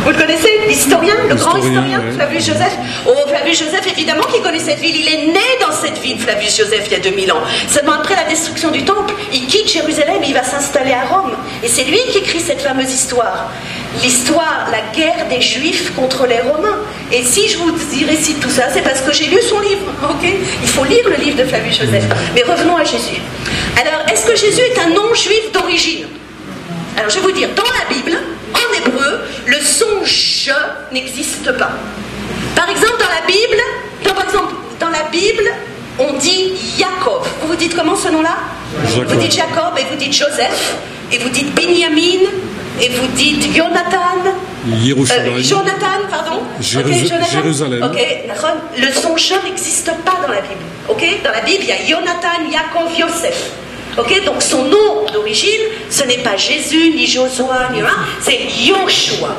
Vous le connaissez, l'historien, le grand historien, ouais. Flavius Joseph. Oh, Flavius Joseph, évidemment qu'il connaît cette ville. Il est né dans cette ville, Flavius Joseph, il y a 2000 ans. Seulement après la destruction du temple, il quitte Jérusalem et il va s'installer à Rome. Et c'est lui qui écrit cette fameuse histoire. L'histoire, la guerre des Juifs contre les Romains. Et si je vous récite tout ça, c'est parce que j'ai lu son livre. Okay, il faut lire le livre de Flavius Joseph. Mais revenons à Jésus. Alors, est-ce que Jésus est un non-juif d'origine? Alors, je vais vous dire, dans la Bible, en hébreu, le son « je » n'existe pas. Par exemple, dans la Bible, on dit Jacob. Vous dites comment ce nom-là? Vous dites Jacob, et vous dites Joseph, et vous dites Binyamin, et vous dites Jonathan. Jonathan, pardon. Jérusalem. Ok, le son « je » n'existe pas dans la Bible. Ok, dans la Bible, il y a Jonathan, Jacob, Yosef. Ok, donc son nom d'origine, ce n'est pas Jésus, ni Joshua, ni rien, c'est Yoshua.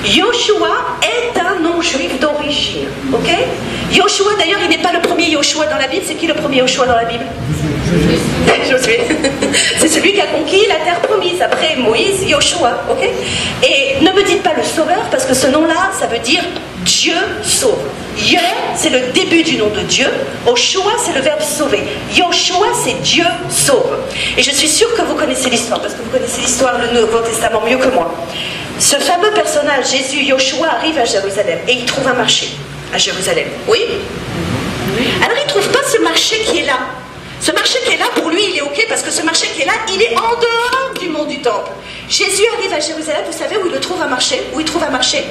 Yoshua est un non-juif d'origine. Ok, Yoshua, d'ailleurs, il n'est pas le premier Yoshua dans la Bible. C'est qui le premier Yoshua dans la Bible? Josué. C'est celui qui a conquis la terre promise. Après Moïse, Yoshua. Ok, et ne me dites pas le sauveur, parce que ce nom-là, ça veut dire Dieu sauve. Yeh, c'est le début du nom de Dieu. Oshua, c'est le verbe sauver. Yoshua, c'est Dieu sauve. Et je suis sûre que vous connaissez l'histoire, parce que vous connaissez l'histoire, le Nouveau Testament mieux que moi. Ce fameux personnage, Jésus, Yoshua, arrive à Jérusalem et il trouve un marché à Jérusalem. Oui? Alors il ne trouve pas ce marché qui est là. Ce marché qui est là, pour lui, il est ok, parce que ce marché qui est là, il est en dehors du mont du temple. Jésus arrive à Jérusalem, vous savez où il trouve un marché? Où il trouve un marché?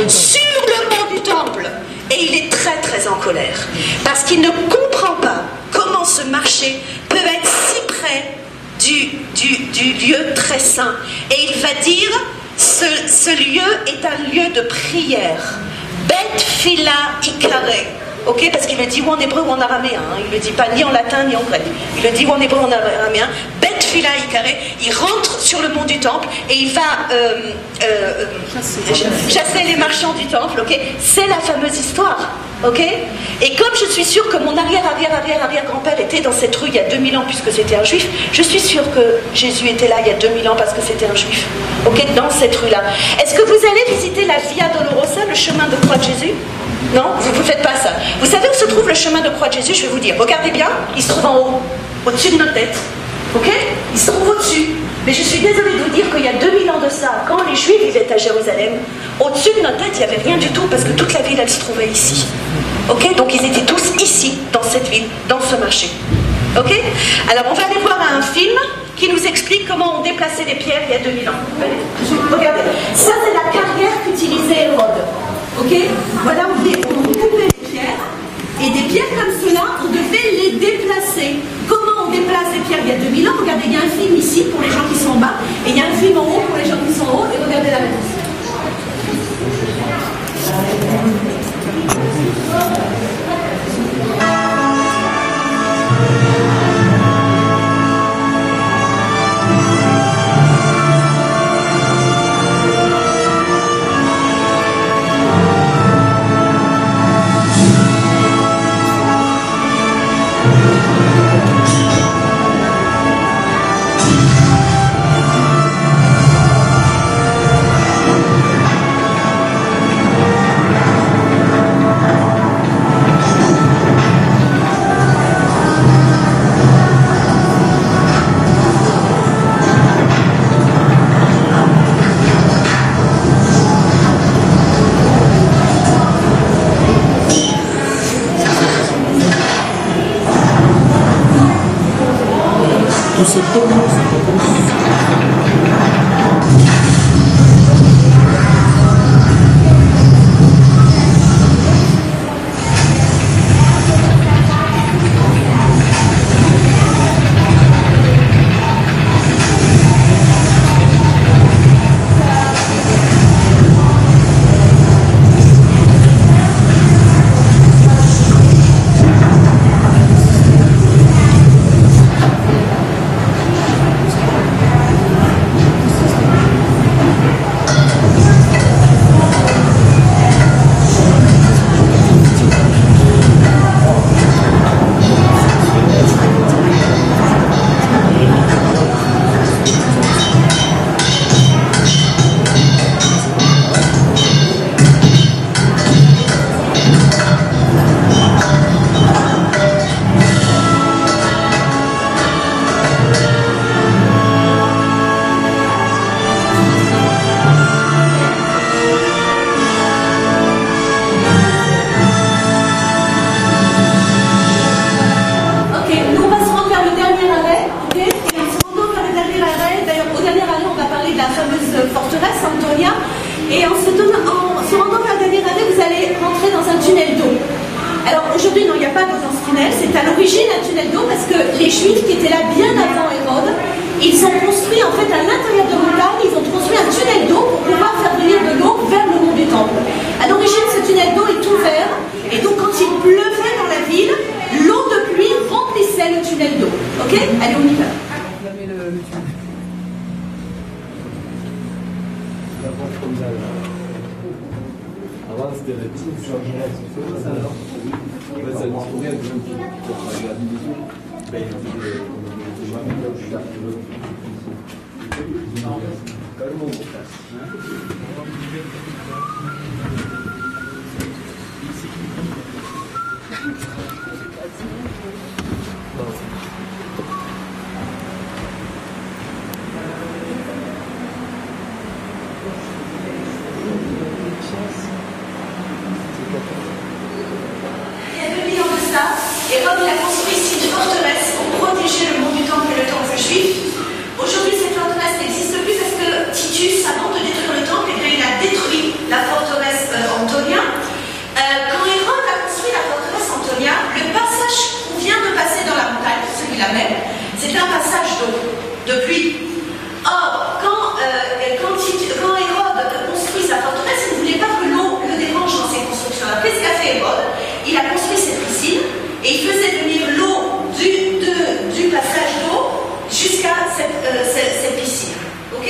Sur le mont du temple. Et il est très très en colère, parce qu'il ne comprend pas comment ce marché peut être si près du lieu très saint. Et il va dire, ce lieu est un lieu de prière. Bet Phila Ikare. Ok, parce qu'il le dit ou en hébreu ou en araméen. Hein. Il ne le dit pas ni en latin ni en grec. Il le dit ou en hébreu ou en araméen. Bet Phila Ikare. Il rentre sur le mont du temple et il va chasser les marchands du temple. Ok, c'est la fameuse histoire. Ok, et comme je suis sûre que mon arrière-grand-père était dans cette rue il y a 2000 ans puisque c'était un juif, je suis sûre que Jésus était là il y a 2000 ans parce que c'était un juif. Ok, dans cette rue-là. Est-ce que vous allez visiter la Via Dolorosa, le chemin de croix de Jésus? Non, vous ne faites pas ça. Vous savez où se trouve le chemin de croix de Jésus? Je vais vous dire. Regardez bien, il se trouve en haut, au-dessus de notre tête. Ok? Il se trouve au-dessus. Mais je suis désolée de vous dire qu'il y a 2000 ans de ça, quand les Juifs vivaient à Jérusalem, au-dessus de notre tête, il n'y avait rien du tout, parce que toute la ville, elle se trouvait ici. Ok? Donc ils étaient tous ici, dans cette ville, dans ce marché. Ok? Alors on va aller voir un film qui nous explique comment on déplaçait les pierres il y a 2000 ans. Regardez, ça c'est la carrière qu'utilisait Hérode. Ok? Voilà, on coupait les pierres, et des pierres comme cela, on devait les déplacer. Comment on déplace les pierres il y a 2000 ans? Regardez, il y a un film ici pour les gens qui sont en bas, et il y a un film en haut pour les gens qui sont en haut, et regardez la même chose. tunnel. C'est à l'origine un tunnel d'eau parce que les Juifs qui étaient là bien avant Hérode, ils ont construit en fait à l'intérieur de montagne, ils ont construit un tunnel d'eau pour pouvoir faire venir de l'eau vers le mont du Temple. À l'origine, ce tunnel d'eau est ouvert et donc quand il pleuvait dans la ville, l'eau de pluie remplissait le tunnel d'eau. Ok? Allez, on y va. Avant, c'était la petite changerait ça. En fait, ça nous trouvait un peu la division. Ben, Hérode a construit ici une forteresse pour protéger le mont du Temple et le Temple juif. Aujourd'hui, cette forteresse n'existe plus parce que Titus, avant de détruire le Temple, il a détruit la forteresse Antonia. Quand Hérode a construit la forteresse Antonia, le passage qu'on vient de passer dans la montagne, celui-là même, c'est un passage d'eau, de pluie. Or, quand Hérode a construit sa forteresse, il ne voulait pas que l'eau le dérange dans ses constructions. Alors, qu'est-ce qu'a fait Hérode? Il a construit cette piscine. Et il faisait venir l'eau du passage d'eau jusqu'à cette piscine. Ok?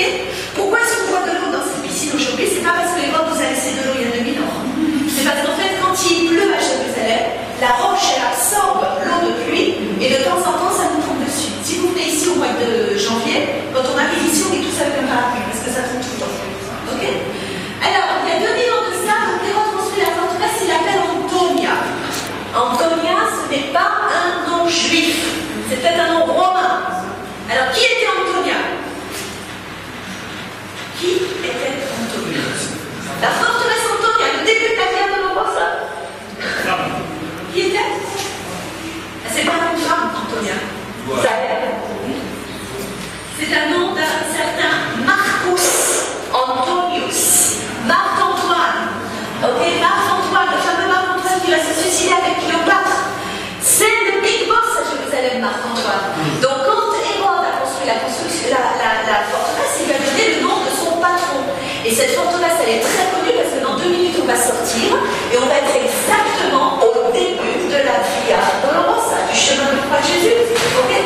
Pourquoi est-ce qu'on voit de l'eau dans cette piscine aujourd'hui? C'est pas parce que Hérode nous a laissé de l'eau il y a 2000 ans. C'est parce qu'en fait, quand il pleut à Jérusalem, la roche elle absorbe l'eau de pluie et de temps en temps ça nous tombe dessus. Si vous venez ici au mois de janvier, quand on arrive ici, on est tous avec un parapluie parce que ça tombe tout le temps. Ok? Alors, il y a 2000 ans de ça, donc Hérode construit la forteresse, il l'appelle Antonia. Antonia, ce n'est pas un nom juif, c'était un nom romain. Alors, qui était Antonia? Qui était Antonia? La forteresse Antonia, le début de la guerre de Barbarossa. Qui était? C'est pas un nom de femme, Antonia. C'est un nom d'un certain Marcus Antonius. Marc-Antoine. Ok, Marc-Antoine, le fameux Marc-Antoine qui va se suicider avec Cléopâtre. C'est le big boss à Jérusalem, Marc-Antoine. Donc quand Hérode a construit la forteresse, il lui a donné le nom de son patron. Et cette forteresse, elle est très connue parce que dans 2 minutes, on va sortir et on va être exactement au début de la Via Dolorosa, du chemin de croix de Jésus. Okay.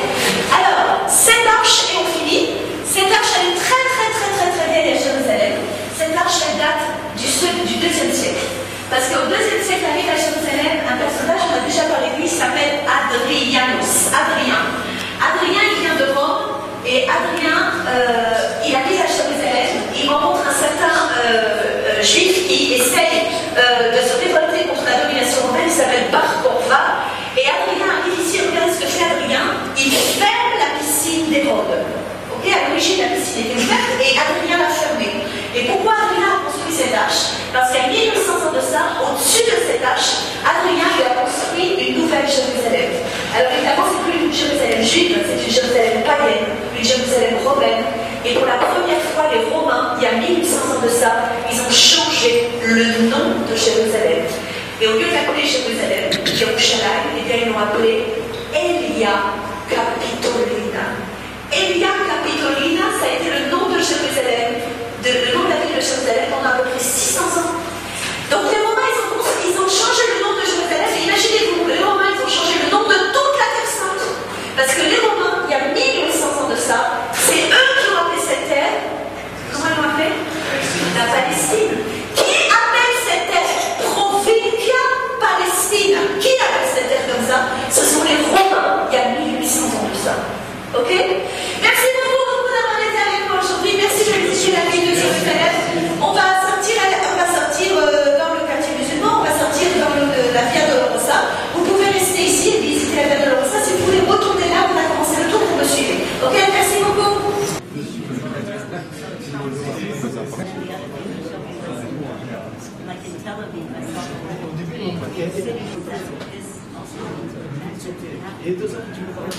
Alors, cette arche, et on finit, cette arche, elle est très vieille à Jérusalem. Cette arche, elle date du 2e siècle. Parce qu'au 2e siècle arrive à Jérusalem un personnage, on a déjà parlé de lui, il s'appelle Adrianus. Adrien, il vient de Rome, et Adrien, il arrive à Jérusalem, il rencontre un certain juif qui essaye de se révolter contre la domination romaine, il s'appelle Bar Korva, et Adrien arrive ici, regardez ce que fait Adrien, il ferme la piscine d'Hérode. Okay, à l'origine, la piscine était ouverte, et Adrien l'a fermée. Et pourquoi Adrien a construit cette arche? Parce qu'à 1500 ans de ça, au-dessus de cette arche, Adrien lui a construit une nouvelle Jérusalem. Alors évidemment, c'est plus une Jérusalem juive, c'est une Jérusalem païenne, une Jérusalem romaine. Et pour la première fois, les Romains, il y a 1800 ans de ça, ils ont changé le nom de Jérusalem. Et au lieu d'appeler Jérusalem, Yerushalayim, eh bien ils l'ont appelé Elia Capitolina. Elia Capitolina, ça a été le nom de Jérusalem, le nom de la ville de Jérusalem pendant à peu près 600 ans. Donc les Romains, ils ont changé le nom de Jérusalem. Et imaginez-vous, les Romains, ils ont changé le nom de toute la Terre Sainte. Parce que les Romains, il y a 1800 ans de ça, c'est eux qui ont appelé cette terre, comment ils l'ont appelée? La Palestine. Qui appelle cette terre Provincia Palestina? Qui appelle cette terre comme ça? Ce sont les Romains, il y a 1800 ans de ça. Ok? Merci beaucoup d'avoir été avec moi aujourd'hui. Merci de visiter la ville de Jérusalem. On va sortir dans le quartier musulman, on va sortir dans la Via Dolorosa. Vous pouvez rester ici et visiter la Via Dolorosa. Si vous voulez retourner là, on a commencé le tour, vous me suivez. Ok? Merci beaucoup. Et deux ans, tu me parles.